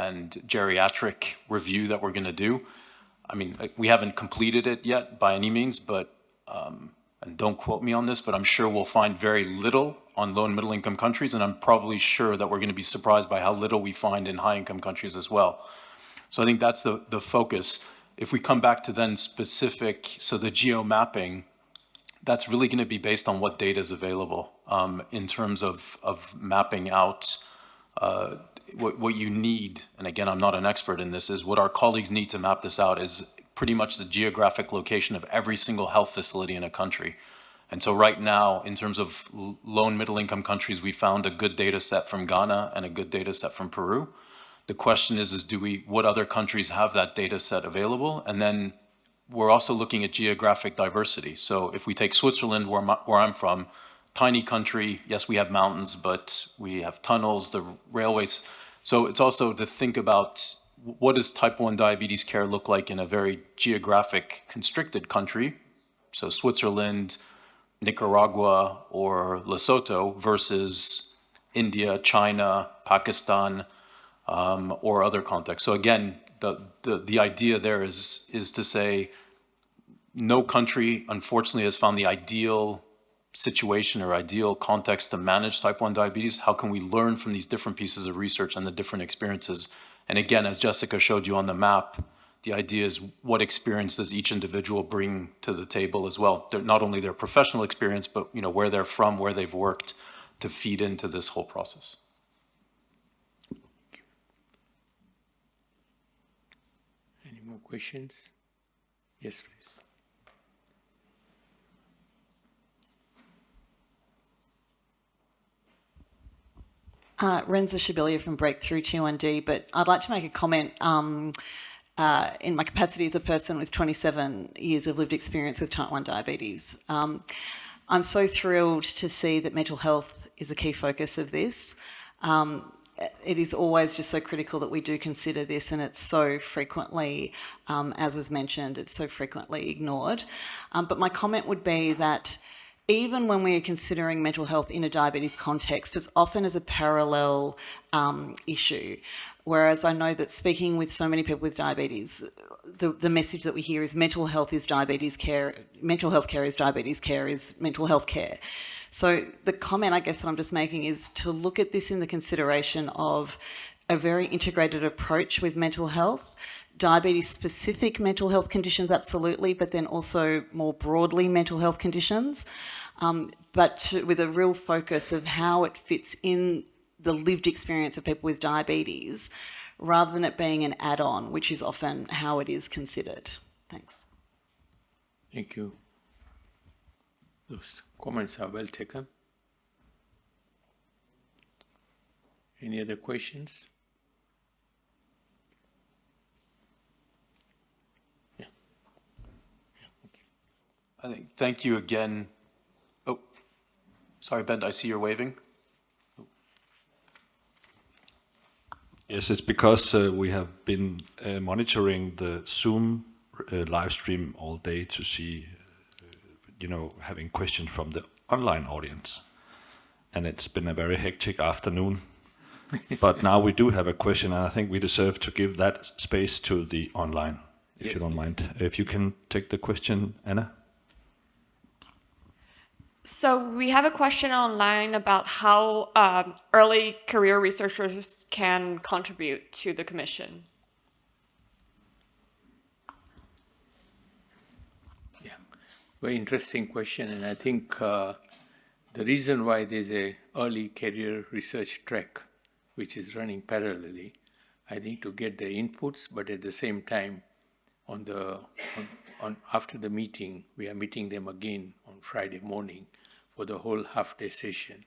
Speaker 2: geriatric review that we're going to do, I mean, we haven't completed it yet by any means, but, and don't quote me on this, but I'm sure we'll find very little on low and middle income countries, and I'm probably sure that we're going to be surprised by how little we find in high income countries as well. So I think that's the focus. If we come back to then specific, so the geo mapping, that's really going to be based on what data is available in terms of mapping out what you need. And again, I'm not an expert in this, is what our colleagues need to map this out is pretty much the geographic location of every single health facility in a country. And so right now, in terms of low and middle income countries, we found a good data set from Ghana and a good data set from Peru. The question is what other countries have that data set available? And then we're also looking at geographic diversity. So if we take Switzerland, where I'm from, tiny country, yes, we have mountains, but we have tunnels, the railways. So it's also to think about what does type 1 diabetes care look like in a very geographic constricted country? So Switzerland, Nicaragua, or Lesotho versus India, China, Pakistan, or other contexts. So again, the idea there is to say no country, unfortunately, has found the ideal situation or ideal context to manage type 1 diabetes. How can we learn from these different pieces of research and the different experiences? And again, as Jessica showed you on the map, the idea is what experience does each individual bring to the table as well? They're not only their professional experience, but where they're from, where they've worked, to feed into this whole process.
Speaker 5: Any more questions? Yes, please.
Speaker 13: Renza Shibilia from Breakthrough T1D, but I'd like to make a comment in my capacity as a person with 27 years of lived experience with type 1 diabetes. I'm so thrilled to see that mental health is a key focus of this. it is always just so critical that we do consider this, and it's so frequently, as was mentioned, it's so frequently ignored. But my comment would be that even when we are considering mental health in a diabetes context, it's often as a parallel issue. Whereas I know that speaking with so many people with diabetes, the message that we hear is mental health is diabetes care, mental health care is diabetes care is mental health care. So the comment I guess that I'm just making is to look at this in the consideration of a very integrated approach with mental health, diabetes-specific mental health conditions, absolutely, but then also more broadly mental health conditions, with a real focus of how it fits in the lived experience of people with diabetes, rather than it being an add-on, which is often how it is considered. Thanks.
Speaker 5: Thank you. Those comments are well taken. Any other questions? Yeah. Okay.
Speaker 2: I think, thank you again. Oh, sorry, Ben, I see you're waving.
Speaker 1: Yes, it's because we have been monitoring the Zoom live stream all day to see, having questions from the online audience. And it's been a very hectic afternoon. But now we do have a question, and I think we deserve to give that space to the online, if you don't mind. If you can take the question, Anna.
Speaker 14: So we have a question online about how early career researchers can contribute to the Commission.
Speaker 5: Yeah, very interesting question, and I think the reason why there's a early career research track which is running parallelly, I think to get the inputs, but at the same time, after the meeting, we are meeting them again on Friday morning for the whole half-day session,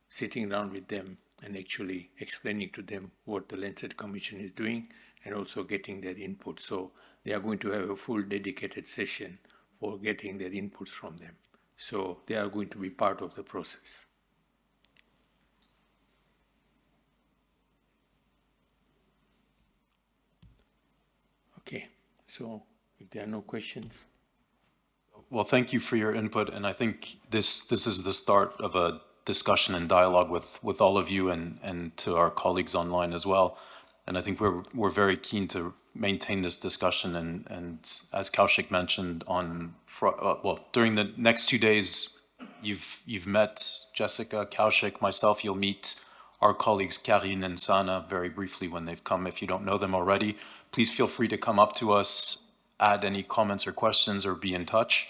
Speaker 5: sitting down with them and actually explaining to them what the Lancet Commission is doing and also getting their input. So they are going to have a full dedicated session for getting their inputs from them. So they are going to be part of the process. Okay, so if there are no questions.
Speaker 2: Well, thank you for your input, and I think this is the start of a discussion and dialogue with all of you and to our colleagues online as well. And I think we're very keen to maintain this discussion. And as Kaushik mentioned, during the next 2 days, you've met Jessica, Kaushik, myself. You'll meet our colleagues Karine and Sana very briefly when they've come. If you don't know them already, please feel free to come up to us, add any comments or questions, or be in touch.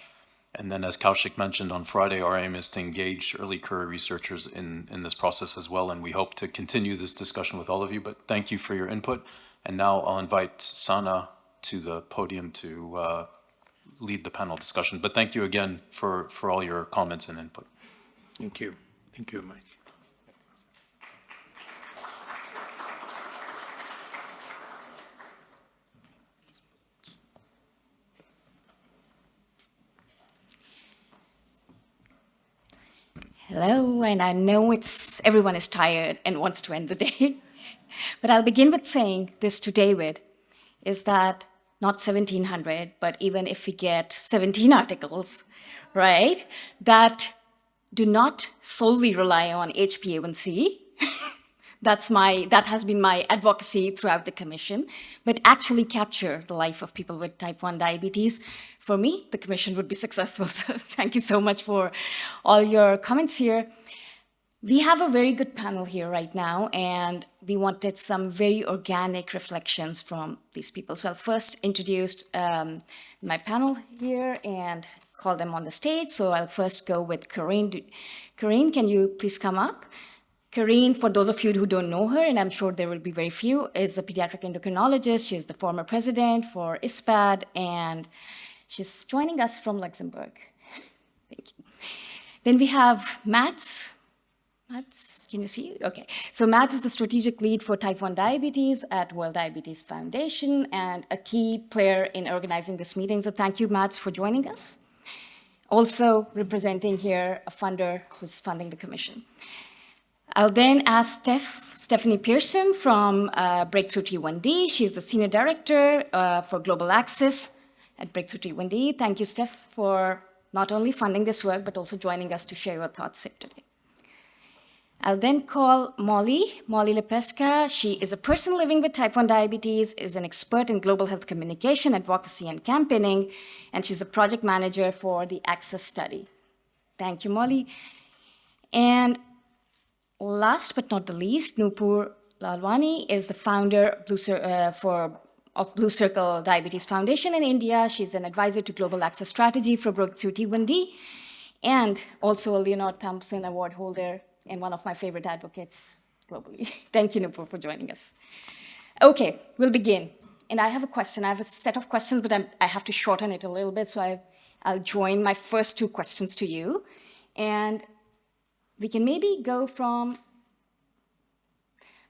Speaker 2: And then, as Kaushik mentioned, on Friday, our aim is to engage early career researchers in this process as well, and we hope to continue this discussion with all of you. But thank you for your input. And now I'll invite Sana to the podium to lead the panel discussion. But thank you again for all your comments and input.
Speaker 5: Thank you. Thank you very much.
Speaker 15: Hello, and I know everyone is tired and wants to end the day, but I'll begin with saying this to David, is that not 1,700, but even if we get 17 articles, right, that do not solely rely on HbA1c, that has been my advocacy throughout the Commission, but actually capture the life of people with type 1 diabetes. For me, the Commission would be successful. So thank you so much for all your comments here. We have a very good panel here right now, and we wanted some very organic reflections from these people. So I'll first introduce my panel here and call them on the stage. So I'll first go with Karine. Karine, can you please come up? Karine, for those of you who don't know her, and I'm sure there will be very few, is a pediatric endocrinologist. She's the former president for ISPAD, and she's joining us from Luxembourg. Thank you. Then we have Mats. Mats, can you see? Okay. So Mats is the strategic lead for type 1 diabetes at World Diabetes Foundation and a key player in organizing this meeting. So thank you, Mats, for joining us. Also representing here a funder who's funding the commission. I'll then ask Stephanie Pearson from Breakthrough T1D. She's the Senior Director for Global Access at Breakthrough T1D. Thank you, Steph, for not only funding this work, but also joining us to share your thoughts here today. I'll then call Molly Lepesca. She is a person living with type 1 diabetes, is an expert in global health communication, advocacy, and campaigning, and she's a project manager for the Access study. Thank you, Molly. And last but not the least, Nupur Lalwani is the founder of Blue Circle Diabetes Foundation in India. She's an advisor to global access strategy for Breakthrough T1D, and also a Leonard Thompson Award holder and one of my favorite advocates globally. Thank you, Nupur, for joining us. Okay, we'll begin. And I have a question. I have a set of questions, but I have to shorten it a little bit, so I'll join my first two questions to you. And we can maybe go from,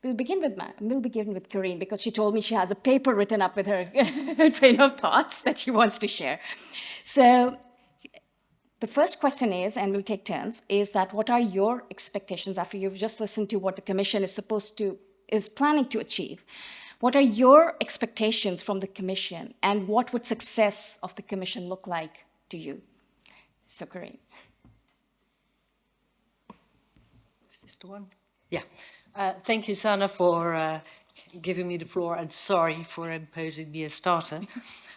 Speaker 15: we'll begin with Corinne, because she told me she has a paper written up with her train of thoughts that she wants to share. So the first question is, and we'll take turns, is that what are your expectations after you've just listened to what the Commission is planning to achieve? What are your expectations from the Commission, and what would success of the Commission look like to you? So, Corinne.
Speaker 16: Is this the one? Yeah. Thank you, Sana, for giving me the floor, and sorry for imposing me a starter.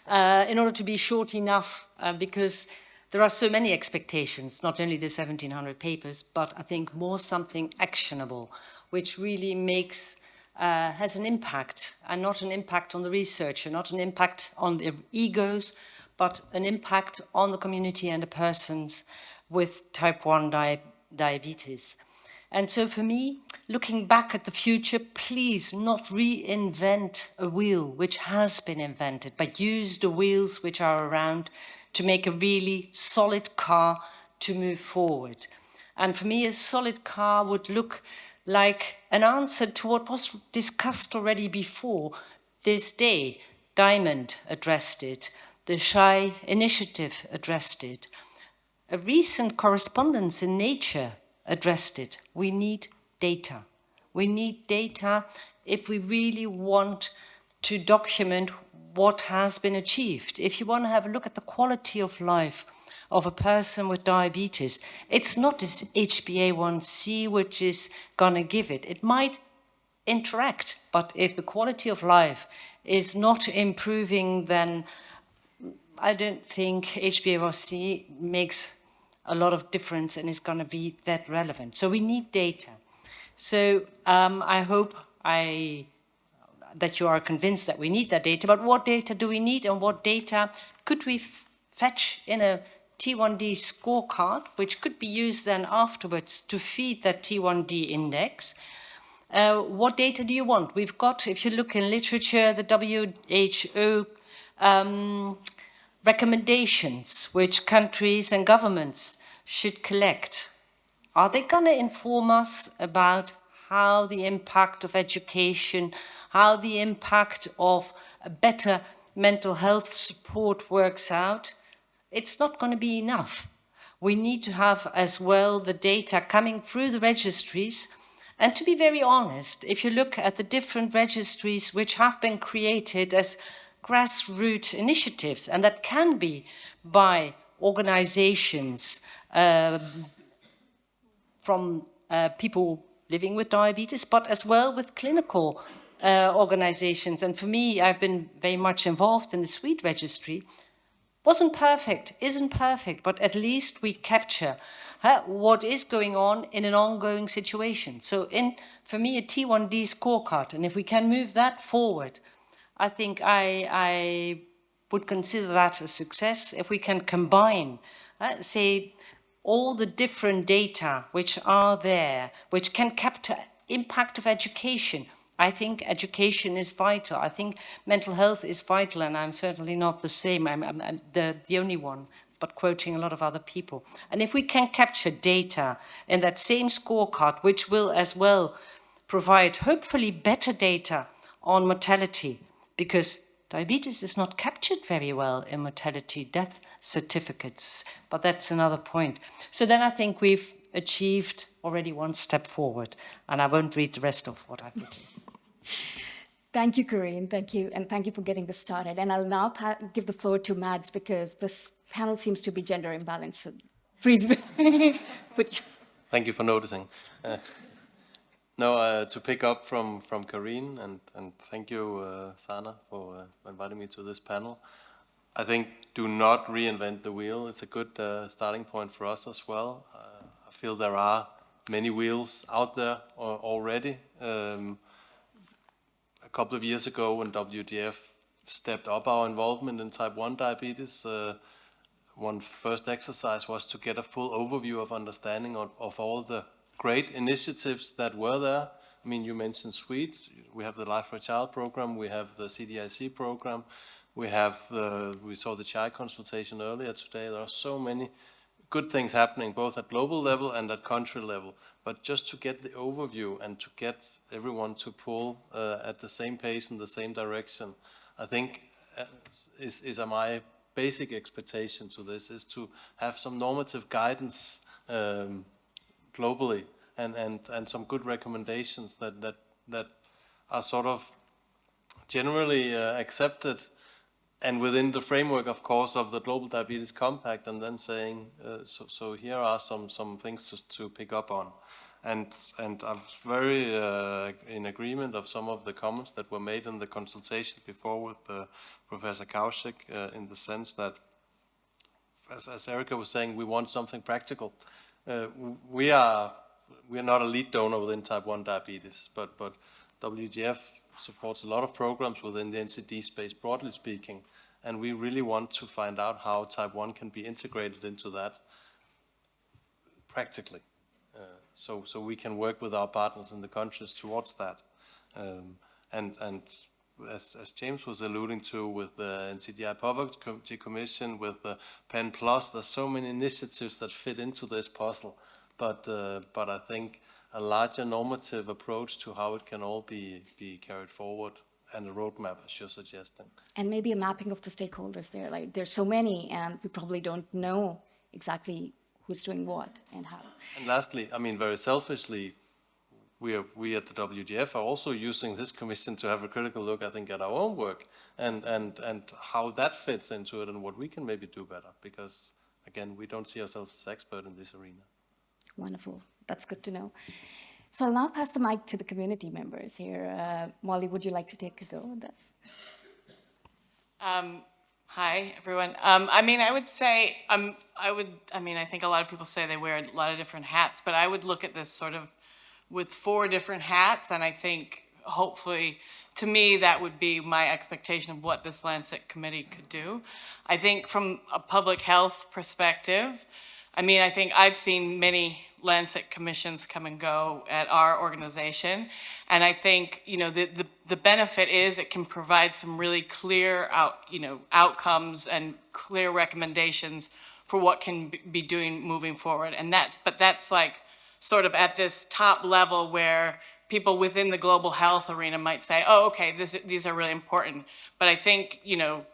Speaker 16: In order to be short enough, because there are so many expectations, not only the 1,700 papers, but I think more something actionable, which really has an impact, and not an impact on the researcher, not an impact on the egos, but an impact on the community and the persons with type 1 diabetes. And so for me, looking back at the future, please not reinvent a wheel which has been invented, but use the wheels which are around to make a really solid car to move forward. And for me, a solid car would look like an answer to what was discussed already before this day. Diamond addressed it. The SHY initiative addressed it. A recent correspondence in Nature addressed it. We need data. We need data if we really want to document what has been achieved. If you want to have a look at the quality of life of a person with diabetes, it's not this HbA1c which is going to give it. It might interact, but if the quality of life is not improving, then I don't think HbA1c makes a lot of difference and is going to be that relevant. So we need data. So I hope that you are convinced that we need that data, but what data do we need, and what data could we fetch in a T1D scorecard, which could be used then afterwards to feed that T1D index? What data do you want? We've got, if you look in literature, the WHO recommendations which countries and governments should collect. Are they going to inform us about how the impact of education, how the impact of a better mental health support works out? It's not going to be enough. We need to have as well the data coming through the registries. And to be very honest, if you look at the different registries which have been created as grassroots initiatives, and that can be by organizations from people living with diabetes, but as well with clinical organizations. And for me, I've been very much involved in the Swede registry. Wasn't perfect, isn't perfect, but at least we capture what is going on in an ongoing situation. So for me, a T1D scorecard, and if we can move that forward, I think I would consider that a success. If we can combine, say, all the different data which are there, which can capture impact of education. I think education is vital. I think mental health is vital, and I'm certainly not the same. I'm the only one, but quoting a lot of other people. And if we can capture data in that same scorecard, which will as well provide hopefully better data on mortality, because diabetes is not captured very well in mortality death certificates, but that's another point. So then I think we've achieved already one step forward. And I won't read the rest of what I've written.
Speaker 15: Thank you, Corinne. Thank you. And thank you for getting this started. And I'll now give the floor to Mads because this panel seems to be gender imbalanced. So please put
Speaker 17: Thank you for noticing. To pick up from Corinne, and thank you, Sana, for inviting me to this panel. I think do not reinvent the wheel. It's a good starting point for us as well. I feel there are many wheels out there already. A couple of years ago when WDF stepped up our involvement in type 1 diabetes, one first exercise was to get a full overview of understanding of all the great initiatives that were there. I mean, you mentioned Sweden. We have the Life for a Child program. We have the CDIC program. We saw the child consultation earlier today. There are so many good things happening, both at global level and at country level. But just to get the overview and to get everyone to pull at the same pace in the same direction, I think is my basic expectation to this, is to have some normative guidance globally and some good recommendations that are sort of generally accepted and within the framework, of course, of the Global Diabetes Compact, and then saying, so here are some things to pick up on. And I was very in agreement of some of the comments that were made in the consultation before with Professor Kaushik, in the sense that, as Erica was saying, we want something practical. We are not a lead donor within type 1 diabetes, but WGF supports a lot of programs within the NCD space, broadly speaking, and we really want to find out how type 1 can be integrated into that practically. So we can work with our partners in the countries towards that. And as James was alluding to with the NCDI Poverty Commission, with the PEN Plus, there's so many initiatives that fit into this puzzle. But I think a larger normative approach to how it can all be carried forward, and a roadmap, as you're suggesting.
Speaker 15: And maybe a mapping of the stakeholders there. Like, there's so many, and we probably don't know exactly who's doing what and how.
Speaker 17: And lastly, I mean, very selfishly, we at the WGF are also using this commission to have a critical look, I think, at our own work and how that fits into it and what we can maybe do better. Because, again, we don't see ourselves as expert in this arena.
Speaker 15: Wonderful. That's good to know. So I'll now pass the mic to the community members here. Molly, would you like to take a go on this?
Speaker 18: Hi, everyone. I mean, I would say, I think a lot of people say they wear a lot of different hats, but I would look at this sort of with 4 different hats, and I think hopefully, to me, that would be my expectation of what this Lancet committee could do. I think from a public health perspective, I mean, I think I've seen many Lancet commissions come and go at our organization, and I think, you know, the benefit is it can provide some really clear outcomes and clear recommendations for what can be doing moving forward. And that's like sort of at this top level where people within the global health arena might say, oh, okay, these are really important. But I think, you know,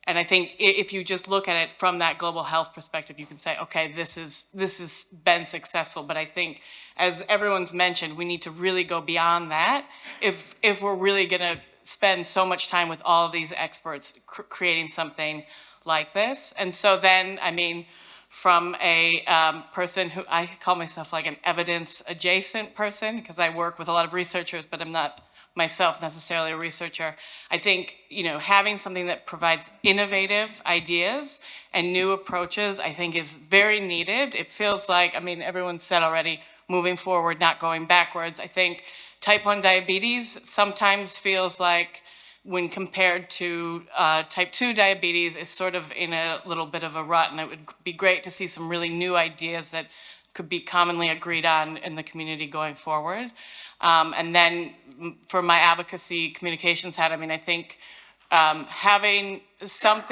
Speaker 18: and I think if you just look at it from that global health perspective, you can say, okay, this has been successful. But I think, as everyone's mentioned, we need to really go beyond that if we're really going to spend so much time with all of these experts creating something like this. And so then, I mean, from a person who I call myself like an evidence adjacent person, because I work with a lot of researchers, but I'm not myself necessarily a researcher. I think, you know, having something that provides innovative ideas and new approaches, I think is very needed. It feels like, I mean, everyone said already, moving forward, not going backwards. I think type 1 diabetes sometimes feels like, when compared to type 2 diabetes, is sort of in a little bit of a rut, and it would be great to see some really new ideas that could be commonly agreed on in the community going forward. And then for my advocacy communications hat, I mean, I think having some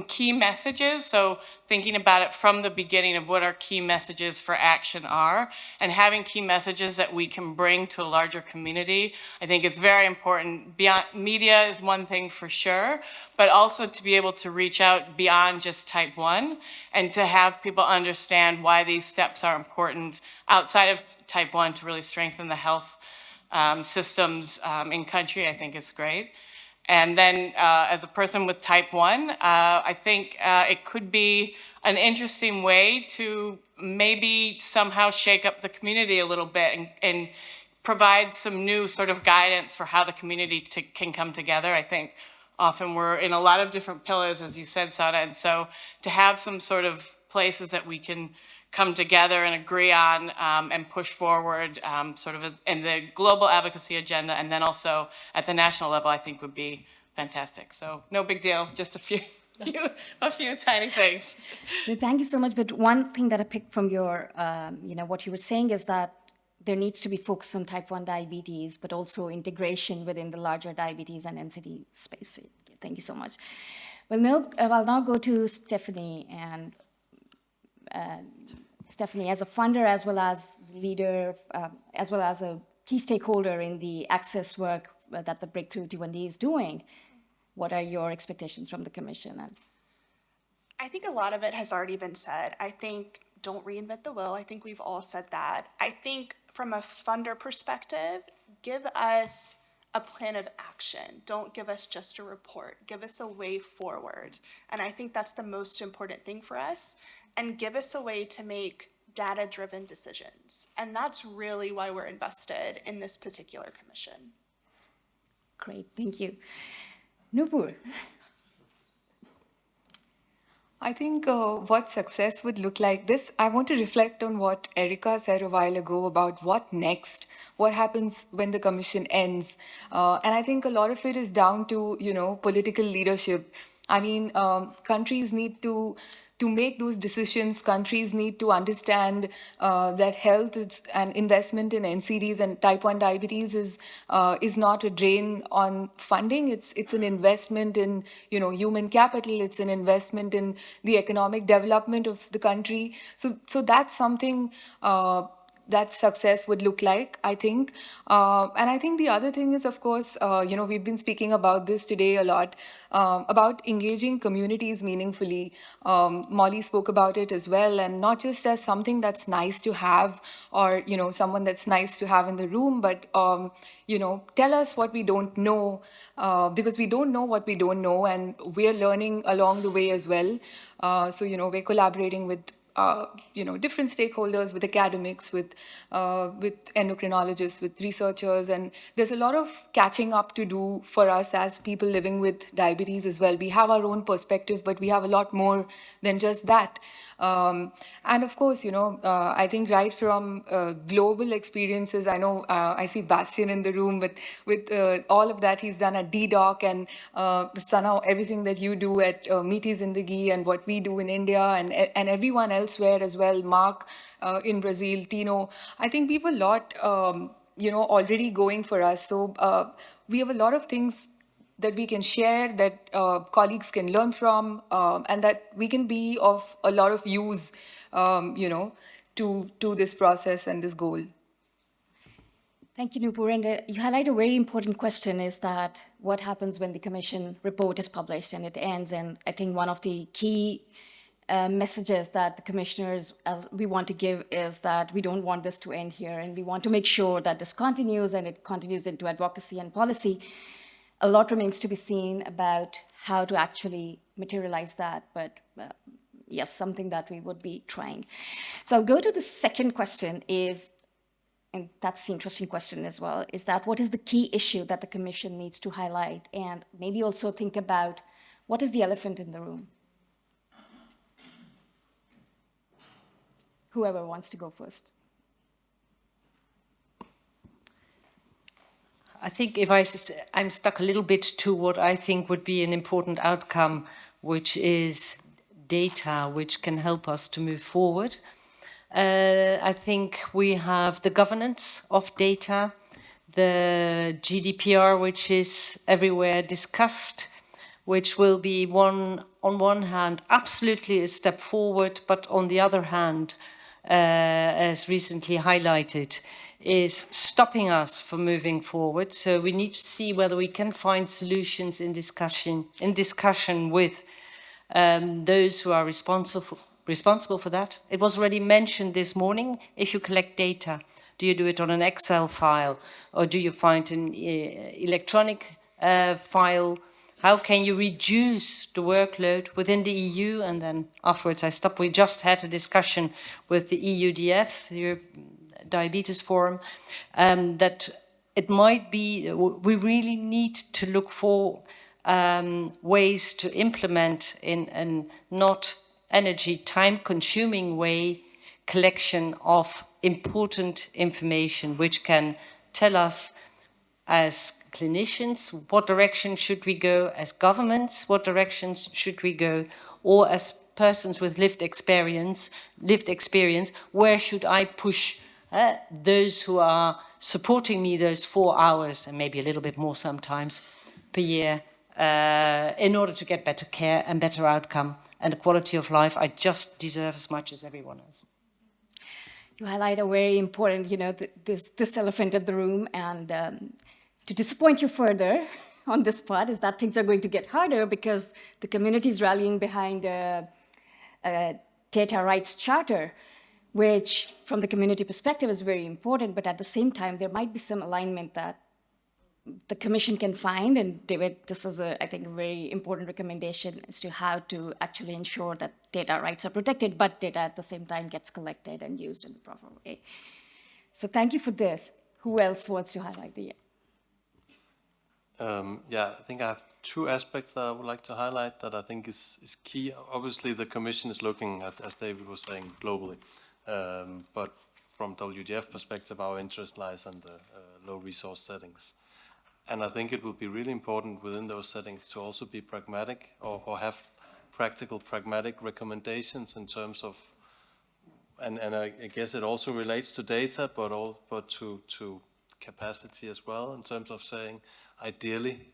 Speaker 18: key messages, so thinking about it from the beginning of what our key messages for action are, and having key messages that we can bring to a larger community. I think it's very important. Beyond media is one thing for sure, but also to be able to reach out beyond just type 1 and to have people understand why these steps are important outside of type 1 to really strengthen the health systems in country, I think is great. And then as a person with type 1, I think it could be an interesting way to maybe somehow shake up the community a little bit and provide some new sort of guidance for how the community can come together. I think often we're in a lot of different pillars, as you said, Sana, and so to have some sort of places that we can come together and agree on and push forward sort of in the global advocacy agenda, and then also at the national level, I think would be fantastic. So no big deal, just a few tiny things.
Speaker 15: Thank you so much. But one thing that I picked from your, what you were saying is that there needs to be focus on type 1 diabetes, but also integration within the larger diabetes and NCD space. Thank you so much. Well, I'll now go to Stephanie, and Stephanie, as a funder, as well as leader, as well as a key stakeholder in the access work that the Breakthrough T1D is doing, what are your expectations from the Commission?
Speaker 19: I think a lot of it has already been said. I think don't reinvent the wheel. I think we've all said that. I think from a funder perspective, give us a plan of action. Don't give us just a report. Give us a way forward. And I think that's the most important thing for us. And give us a way to make data-driven decisions. And that's really why we're invested in this particular commission.
Speaker 15: Great, thank you. Nupur.
Speaker 20: I think what success would look like this, I want to reflect on what Erica said a while ago about what next, what happens when the commission ends. And I think a lot of it is down to, political leadership. I mean, countries need to make those decisions. Countries need to understand that health is an investment in NCDs, and type 1 diabetes is not a drain on funding. It's an investment in human capital. It's an investment in the economic development of the country. So that's something that success would look like, I think. And I think the other thing is, of course, we've been speaking about this today a lot, about engaging communities meaningfully. Molly spoke about it as well, and not just as something that's nice to have, or, someone that's nice to have in the room, but, tell us what we don't know, because we don't know what we don't know, and we're learning along the way as well. So, we're collaborating with different stakeholders, with academics, with endocrinologists, with researchers, and there's a lot of catching up to do for us as people living with diabetes as well. We have our own perspective, but we have a lot more than just that. And of course, I think right from global experiences, I know I see Bastian in the room with all of that he's done at DDoc, and Sana, everything that you do at Meeti Zindagi, and what we do in India, and everyone elsewhere as well, Mark in Brazil, Tino. I think we have a lot, already going for us. So we have a lot of things that we can share, that colleagues can learn from, and that we can be of a lot of use, to this process and this goal.
Speaker 15: Thank you, Nupur. And you highlight a very important question, is that what happens when the Commission report is published and it ends? And I think one of the key messages that the commissioners we want to give is that we don't want this to end here, and we want to make sure that this continues, and it continues into advocacy and policy. A lot remains to be seen about how to actually materialize that, but yes, something that we would be trying. So I'll go to the second question, and that's the interesting question as well, is that what is the key issue that the Commission needs to highlight, and maybe also think about what is the elephant in the room? Whoever wants to go first.
Speaker 16: I think I'm stuck a little bit to what I think would be an important outcome, which is data, which can help us to move forward. I think we have the governance of data, the GDPR, which is everywhere discussed, which will be on one hand, absolutely a step forward, but on the other hand, as recently highlighted, is stopping us from moving forward. So we need to see whether we can find solutions in discussion with those who are responsible for that. It was already mentioned this morning, if you collect data, do you do it on an Excel file or do you find an electronic file? How can you reduce the workload within the EU? And then afterwards I stop. We just had a discussion with the EUDF, the Diabetes Forum, that it might be, we really need to look for ways to implement in a not energy time consuming way collection of important information which can tell us as clinicians what direction should we go, as governments what directions should we go, or as persons with lived experience where should I push those who are supporting me those 4 hours and maybe a little bit more sometimes per year in order to get better care and better outcome and the quality of life I just deserve as much as everyone else.
Speaker 15: You highlight a very important, this elephant in the room, and to disappoint you further on this part is that things are going to get harder because the community is rallying behind a data rights charter, which from the community perspective is very important, but at the same time, there might be some alignment that the Commission can find, and David, this is, I think, a very important recommendation as to how to actually ensure that data rights are protected, but data at the same time gets collected and used in the proper way. So thank you for this. Who else wants to highlight the?
Speaker 17: Yeah, I think I have 2 aspects that I would like to highlight that I think is key. Obviously, the Commission is looking at, as David was saying, globally, but from WDF perspective, our interest lies in the low resource settings. And I think it will be really important within those settings to also be pragmatic or have practical pragmatic recommendations in terms of, and I guess it also relates to data, but to capacity as well, in terms of saying, ideally,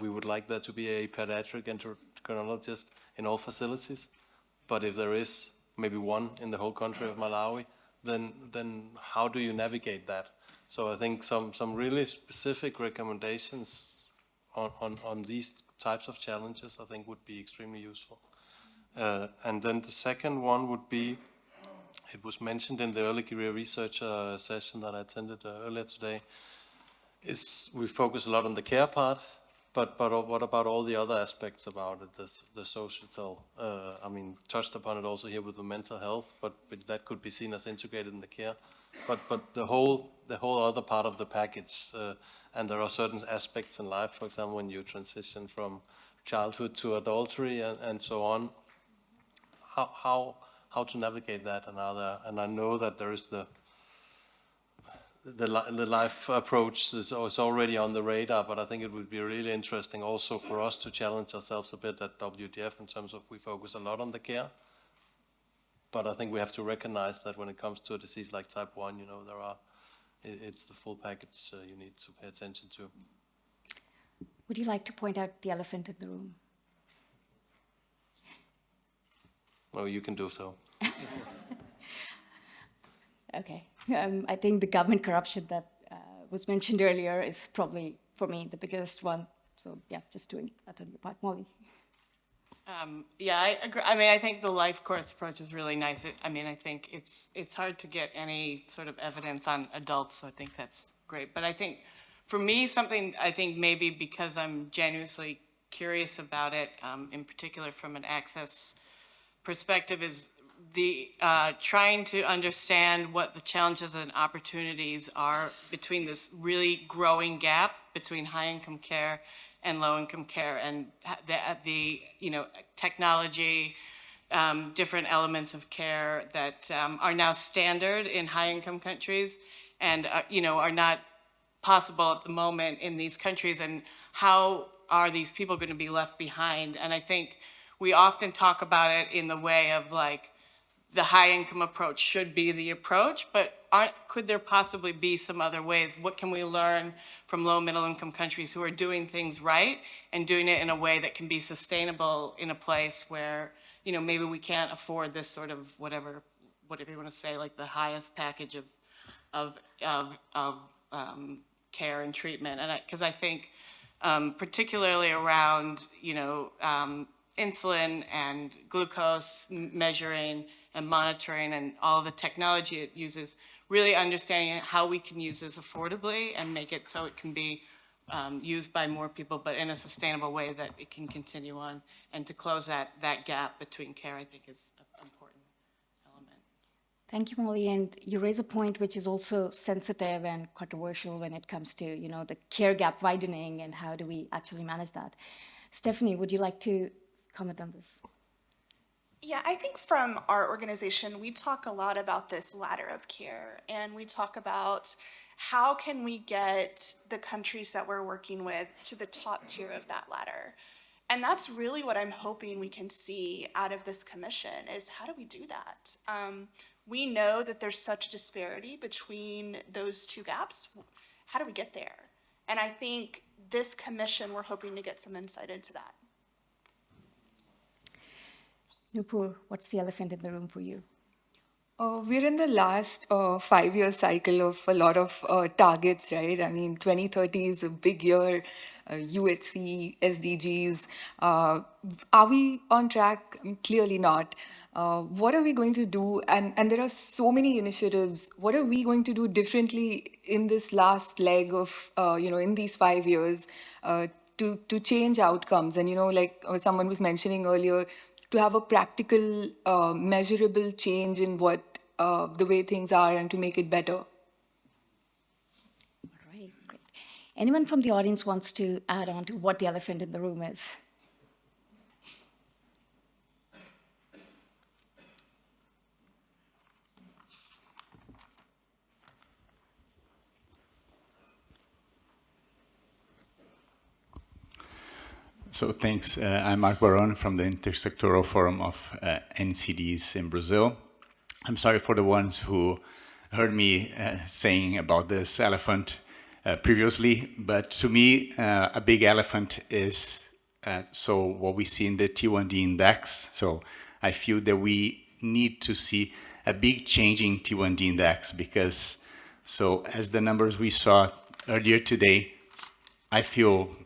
Speaker 17: we would like there to be a pediatric endocrinologist in all facilities. But if there is maybe one in the whole country of Malawi, then how do you navigate that? So I think some really specific recommendations on these types of challenges, I think, would be extremely useful. And then the second one would be, it was mentioned in the early career research session that I attended earlier today, is we focus a lot on the care part, but what about all the other aspects about it, the social, I mean, touched upon it also here with the mental health, but that could be seen as integrated in the care. But the whole other part of the package, and there are certain aspects in life, for example, when you transition from childhood to adultery and so on, how to navigate that, and I know that there is the life approach is already on the radar, but I think it would be really interesting also for us to challenge ourselves a bit at WDF in terms of we focus a lot on the care. But I think we have to recognize that when it comes to a disease like type 1, it's the full package you need to pay attention to.
Speaker 15: Would you like to point out the elephant in the room?
Speaker 17: No, you can do so.
Speaker 15: Okay. I think the government corruption that was mentioned earlier is probably, for me, the biggest one. So yeah, just doing that on your part. Molly.
Speaker 18: Yeah, I agree. I mean, I think the life course approach is really nice. I think it's hard to get any sort of evidence on adults, so I think that's great. But I think, for me, something I think maybe because I'm genuinely curious about it, in particular from an access perspective, is the trying to understand what the challenges and opportunities are between this really growing gap between high-income care and low-income care, and the technology, different elements of care that are now standard in high-income countries and are not possible at the moment in these countries, and how are these people going to be left behind? And I think we often talk about it in the way of like the high-income approach should be the approach, but could there possibly be some other ways? What can we learn from low middle-income countries who are doing things right and doing it in a way that can be sustainable in a place where, you know, maybe we can't afford this sort of whatever you want to say, like the highest package of care and treatment. And because I think particularly around, you know, insulin and glucose measuring and monitoring and all the technology it uses, really understanding how we can use this affordably and make it so it can be used by more people, but in a sustainable way that it can continue on. And to close that gap between care, I think, is an important element.
Speaker 15: Thank you, Molly. And you raise a point which is also sensitive and controversial when it comes to, you know, the care gap widening and how do we actually manage that. Stephanie, would you like to comment on this?
Speaker 19: Yeah, I think from our organization, we talk a lot about this ladder of care, and we talk about how can we get the countries that we're working with to the top tier of that ladder. And that's really what I'm hoping we can see out of this commission is how do we do that? We know that there's such disparity between those two gaps. How do we get there? And I think this commission, we're hoping to get some insight into that.
Speaker 15: Nupur, what's the elephant in the room for you?
Speaker 20: We're in the last 5-year cycle of a lot of targets, right? I mean, 2030 is a big year, UHC, SDGs. Are we on track? I mean, clearly not. What are we going to do? And there are so many initiatives. What are we going to do differently in this last leg of, you know, in these 5 years to change outcomes? And, you know, like someone was mentioning earlier, to have a practical, measurable change in what the way things are and to make it better.
Speaker 15: All right, great. Anyone from the audience wants to add on to what the elephant in the room is?
Speaker 21: So thanks. I'm Mark Baron from the Intersectoral Forum of NCDs in Brazil. I'm sorry for the ones who heard me saying about this elephant previously, but to me, a big elephant is so what we see in the T1D index. So I feel that we need to see a big change in T1D index because, so as the numbers we saw earlier today, I feel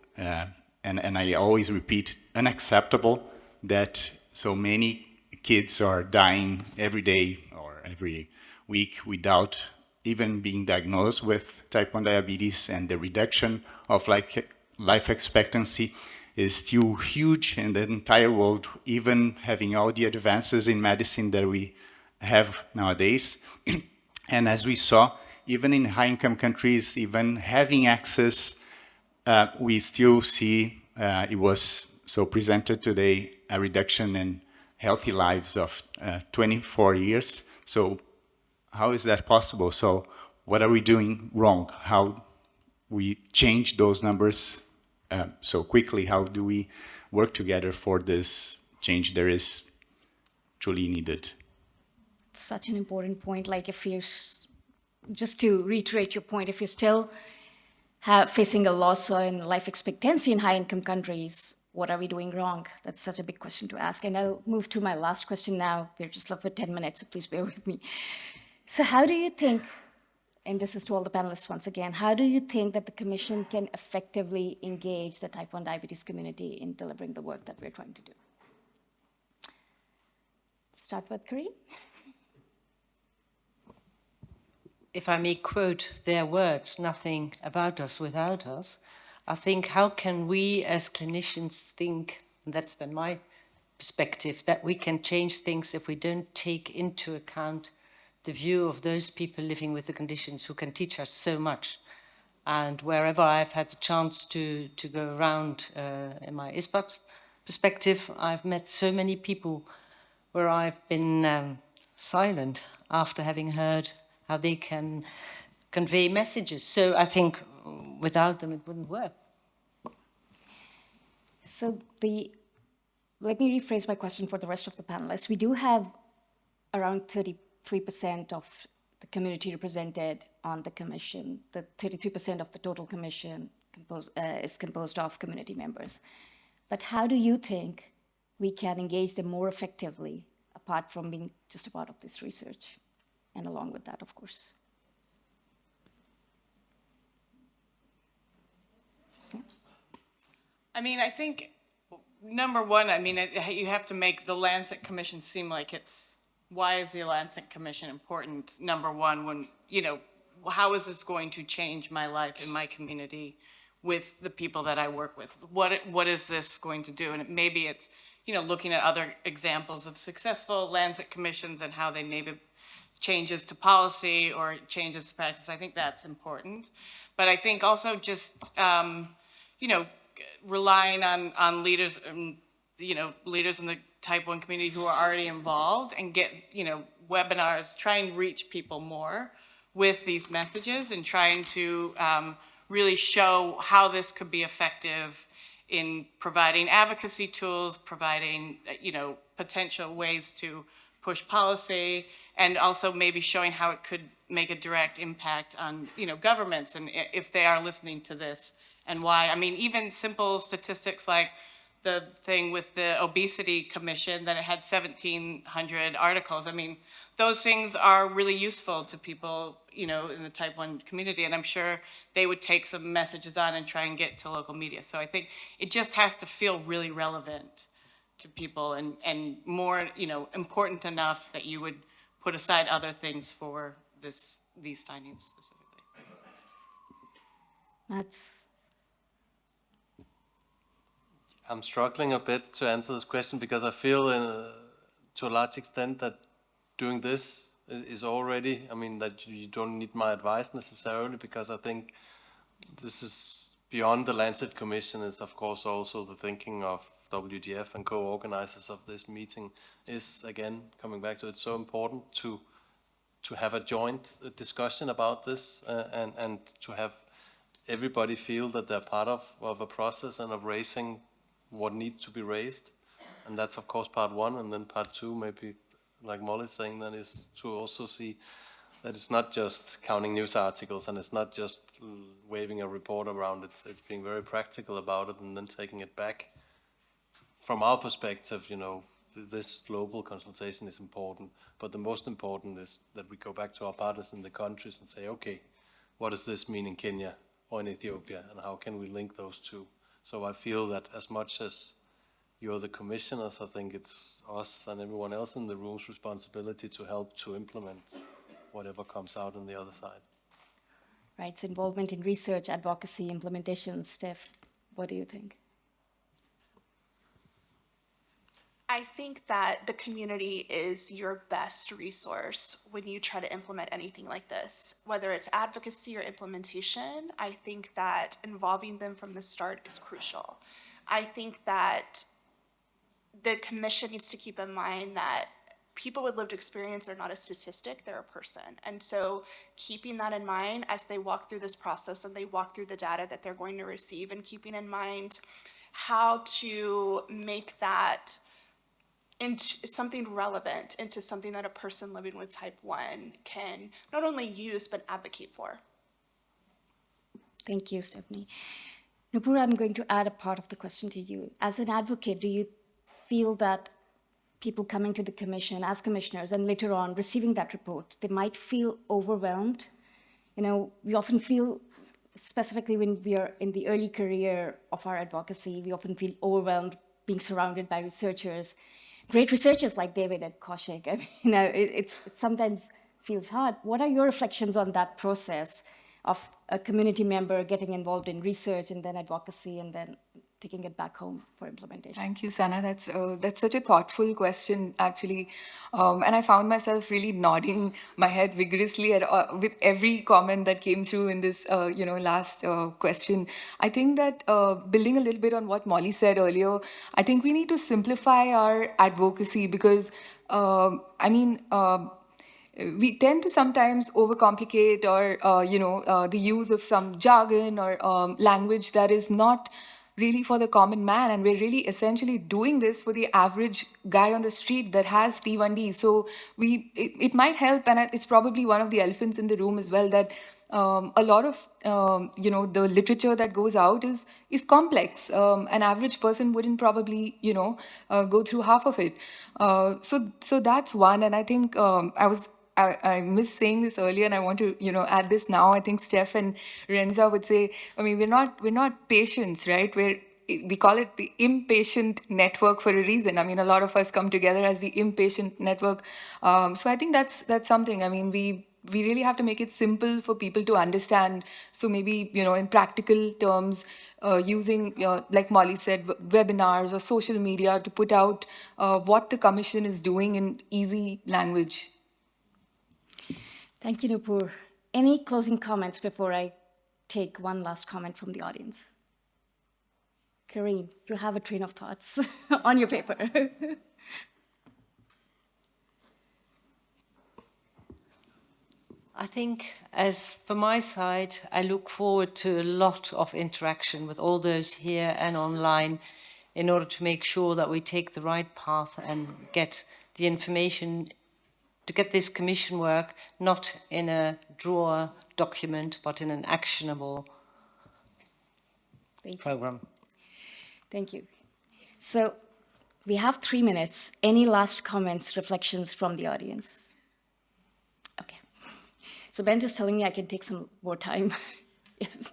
Speaker 21: and I always repeat, unacceptable that so many kids are dying every day or every week without even being diagnosed with type 1 diabetes, and the reduction of life expectancy is still huge in the entire world, even having all the advances in medicine that we have nowadays. And as we saw, even in high-income countries, even having access, we still see, it was so presented today, a reduction in healthy lives of 24 years. So how is that possible? So what are we doing wrong? How we change those numbers so quickly? How do we work together for this change that is truly needed?
Speaker 15: Such an important point. Like if you're, just to reiterate your point, if you're still facing a loss in life expectancy in high-income countries, what are we doing wrong? That's such a big question to ask. And I'll move to my last question now. We're just left with 10 minutes, so please bear with me. So how do you think, and this is to all the panelists once again, how do you think that the Commission can effectively engage the type 1 diabetes community in delivering the work that we're trying to do? Start with Corinne.
Speaker 16: If I may quote their words, nothing about us without us, I think how can we as clinicians think, and that's then my perspective, that we can change things if we don't take into account the view of those people living with the conditions who can teach us so much. And wherever I've had the chance to go around in my ISPAT perspective, I've met so many people where I've been silent after having heard how they can convey messages. So I think without them, it wouldn't work.
Speaker 15: So let me rephrase my question for the rest of the panelists. We do have around 33% of the community represented on the commission. The 33% of the total commission is composed of community members. But how do you think we can engage them more effectively, apart from being just a part of this research, and along with that, of course?
Speaker 18: I mean, I think, number one, I mean, you have to make the Lancet Commission seem like it's, why is the Lancet Commission important? Number one, when, you know, how is this going to change my life in my community with the people that I work with? What is this going to do? And maybe it's, you know, looking at other examples of successful Lancet Commissions and how they maybe changes to policy or changes to practice. I think that's important. But I think also just, you know, relying on leaders, you know, leaders in the type 1 community who are already involved and get, you know, webinars, try and reach people more with these messages and trying to really show how this could be effective in providing advocacy tools, providing, you know, potential ways to push policy, and also maybe showing how it could make a direct impact on, you know, governments and if they are listening to this and why. I mean, even simple statistics like the thing with the Obesity Commission, that it had 1,700 articles. I mean, those things are really useful to people, you know, in the type 1 community, and I'm sure they would take some messages on and try and get to local media. So I think it just has to feel really relevant to people and more, you know, important enough that you would put aside other things for these findings specifically.
Speaker 17: I'm struggling a bit to answer this question because I feel to a large extent that doing this is already, I mean, that you don't need my advice necessarily, because I think this is beyond the Lancet Commission. Is of course also the thinking of WDF and co-organizers of this meeting is, again, coming back to it, so important to have a joint discussion about this and to have everybody feel that they're part of a process and of raising what needs to be raised. And that's of course part one, and then part two, maybe like Molly's saying, then is to also see that it's not just counting news articles and it's not just waving a report around. It's being very practical about it and then taking it back. From our perspective, you know, this global consultation is important, but the most important is that we go back to our partners in the countries and say, okay, what does this mean in Kenya or in Ethiopia, and how can we link those two? So I feel that as much as you're the commissioners, I think it's us and everyone else in the room's responsibility to help to implement whatever comes out on the other side.
Speaker 15: Right, so involvement in research, advocacy, implementation. Steph, what do you think?
Speaker 19: I think that the community is your best resource when you try to implement anything like this. Whether it's advocacy or implementation, I think that involving them from the start is crucial. I think that the commission needs to keep in mind that people with lived experience are not a statistic, they're a person. And so keeping that in mind as they walk through this process and they walk through the data that they're going to receive, and keeping in mind how to make that into something relevant, into something that a person living with type 1 can not only use but advocate for.
Speaker 15: Thank you, Stephanie. Nupur, I'm going to add a part of the question to you. As an advocate, do you feel that people coming to the commission as commissioners and later on receiving that report, they might feel overwhelmed? You know, we often feel, specifically when we are in the early career of our advocacy, we often feel overwhelmed being surrounded by researchers, great researchers like David and Kaushik. I mean, you know, it sometimes feels hard. What are your reflections on that process of a community member getting involved in research and then advocacy and then taking it back home for implementation?
Speaker 20: Thank you, Sana. That's such a thoughtful question, actually. And I found myself really nodding my head vigorously with every comment that came through in this, last question. I think that building a little bit on what Molly said earlier, I think we need to simplify our advocacy because, we tend to sometimes overcomplicate or, the use of some jargon or language that is not really for the common man, and we're really essentially doing this for the average guy on the street that has T1D. So it might help, and it's probably one of the elephants in the room as well, that a lot of the literature that goes out is complex. An average person wouldn't probably go through half of it. So that's one, and I think I missed saying this earlier, and I want to add this now. I think Steph and Renza would say, I mean, we're not patients, right? We call it the impatient network for a reason. I mean, a lot of us come together as the impatient network. So I think that's something. I mean, we really have to make it simple for people to understand. So maybe, in practical terms, using, like Molly said, webinars or social media to put out what the Commission is doing in easy language.
Speaker 15: Thank you, Nupur. Any closing comments before I take one last comment from the audience? Karine, you have a train of thoughts on your paper.
Speaker 16: I think, as for my side, I look forward to a lot of interaction with all those here and online in order to make sure that we take the right path and get the information to get this commission work not in a drawer document, but in an actionable program.
Speaker 15: Thank you. So we have 3 minutes. Any last comments, reflections from the audience? Okay. So Ben is telling me I can take some more time. Yes.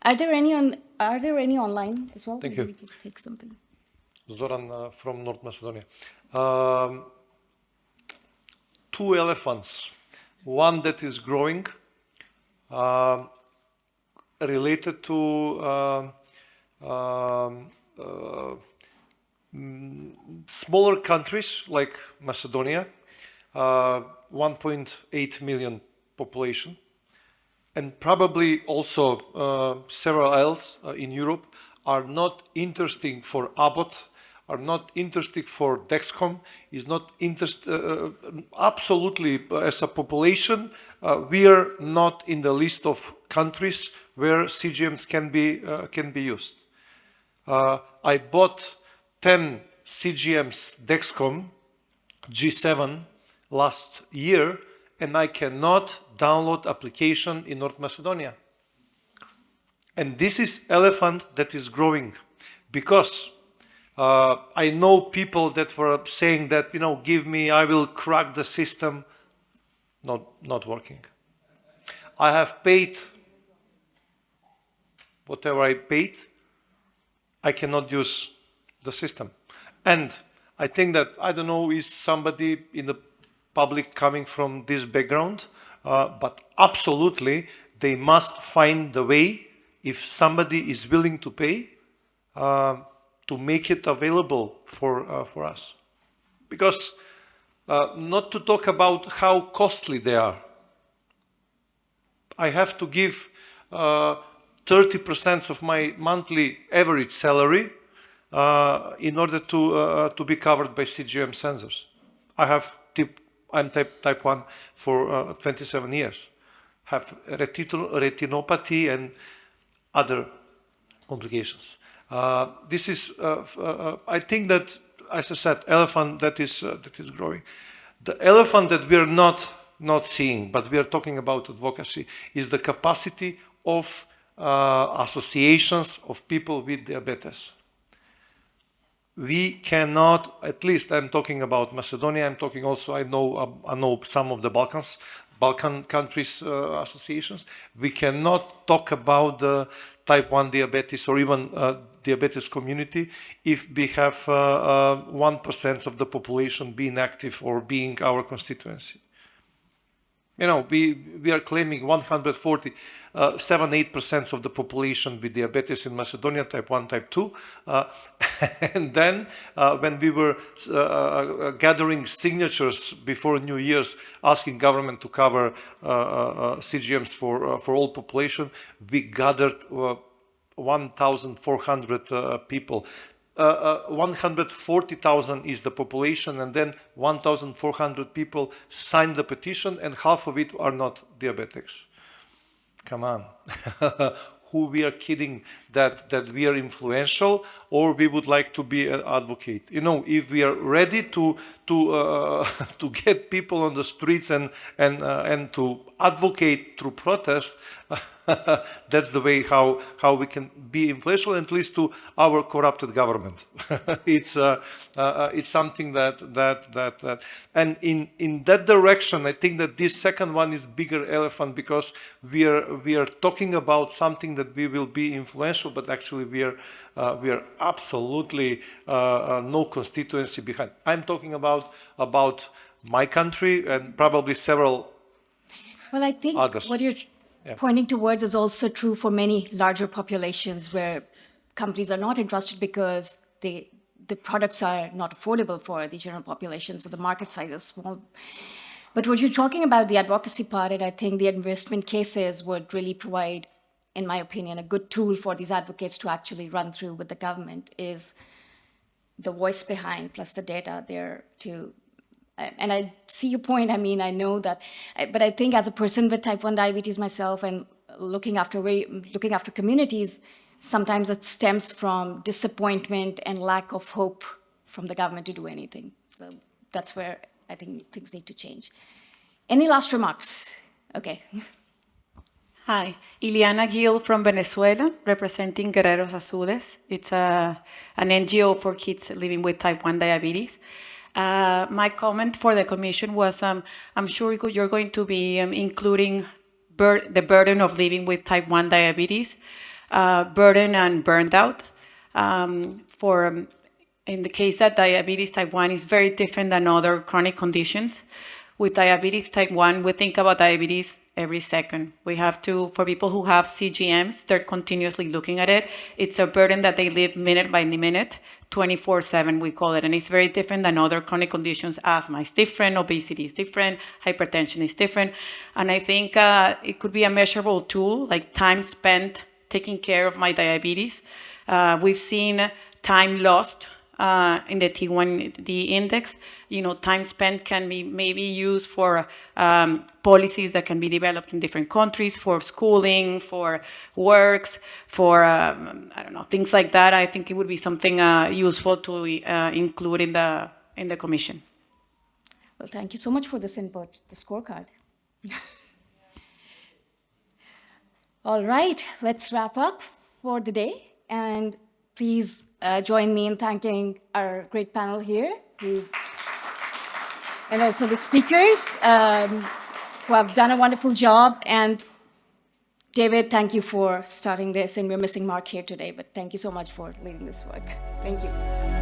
Speaker 15: Are there any online as well?
Speaker 6: Thank
Speaker 15: Maybe
Speaker 6: you.
Speaker 15: we can take something.
Speaker 6: Zoran from North Macedonia. 2 elephants. One that is growing, related to smaller countries like Macedonia, 1.8 million population, and probably also several else in Europe are not interesting for Abbott, are not interesting for Dexcom, is not absolutely as a population. We are not in the list of countries where CGMs can be used. I bought 10 CGMs Dexcom G7 last year, and I cannot download application in North Macedonia. And this is elephant that is growing, because I know people that were saying that, give me, I will crack the system. Not working. I have paid whatever I paid. I cannot use the system. And I think that, I don't know, is somebody in the public coming from this background, but absolutely they must find the way, if somebody is willing to pay, to make it available for us. Because not to talk about how costly they are. I have to give 30% of my monthly average salary in order to be covered by CGM sensors. I'm type 1 for 27 years. Have retinopathy and other complications. This is, I think that, as I said, elephant that is growing. The elephant that we are not seeing, but we are talking about advocacy, is the capacity of associations of people with diabetes. We cannot, at least I'm talking about Macedonia, I'm talking also, I know some of the Balkan countries associations. We cannot talk about the type 1 diabetes or even diabetes community if we have 1% of the population being active or being our constituency. We are claiming 140, 7-8% of the population with diabetes in Macedonia, type 1, type 2. And then when we were gathering signatures before New Year's, asking government to cover CGMs for all population, we gathered 1,400 people. 140,000 is the population, and then 1,400 people signed the petition, and half of it are not diabetics. Come on. Who we are kidding that we are influential, or we would like to be an advocate? You know, if we are ready to get people on the streets and to advocate through protest, that's the way how we can be influential, at least to our corrupted government. It's something that and in that direction, I think that this second one is bigger elephant, because we are talking about something that we will be influential, but actually we are absolutely no constituency behind. I'm talking about my country and probably several.
Speaker 15: Well, I think
Speaker 6: others.
Speaker 15: What you're pointing towards is also true for many larger populations where companies are not interested because the products are not affordable for the general population, so the market size is small. But what you're talking about, the advocacy part, and I think the investment cases would really provide, in my opinion, a good tool for these advocates to actually run through with the government, is the voice behind plus the data there to. And I see your point. I mean, I know that, but I think as a person with type 1 diabetes myself and looking after communities, sometimes it stems from disappointment and lack of hope from the government to do anything. So that's where I think things need to change. Any last remarks? Okay.
Speaker 3: Hi, Ileana Gil from Venezuela, representing Guerreros Azules. It's an NGO for kids living with type 1 diabetes. My comment for the Commission was, I'm sure you're going to be including the burden of living with type 1 diabetes, burden and burned out. In the case that diabetes type 1 is very different than other chronic conditions. With diabetes type 1, we think about diabetes every second. We have to, for people who have CGMs, they're continuously looking at it. It's a burden that they live minute by minute, 24/7 we call it. And it's very different than other chronic conditions. Asthma is different, obesity is different, hypertension is different. And I think it could be a measurable tool, like time spent taking care of my diabetes. We've seen time lost in the T1D index. You know, time spent can be maybe used for policies that can be developed in different countries, for schooling, for works, for, I don't know, things like that. I think it would be something useful to include in the Commission.
Speaker 15: Well, thank you so much for this input, the scorecard. All right, let's wrap up for the day. And please join me in thanking our great panel here, and also the speakers who have done a wonderful job. And David, thank you for starting this, and we're missing Mark here today, but thank you so much for leading this work. Thank you.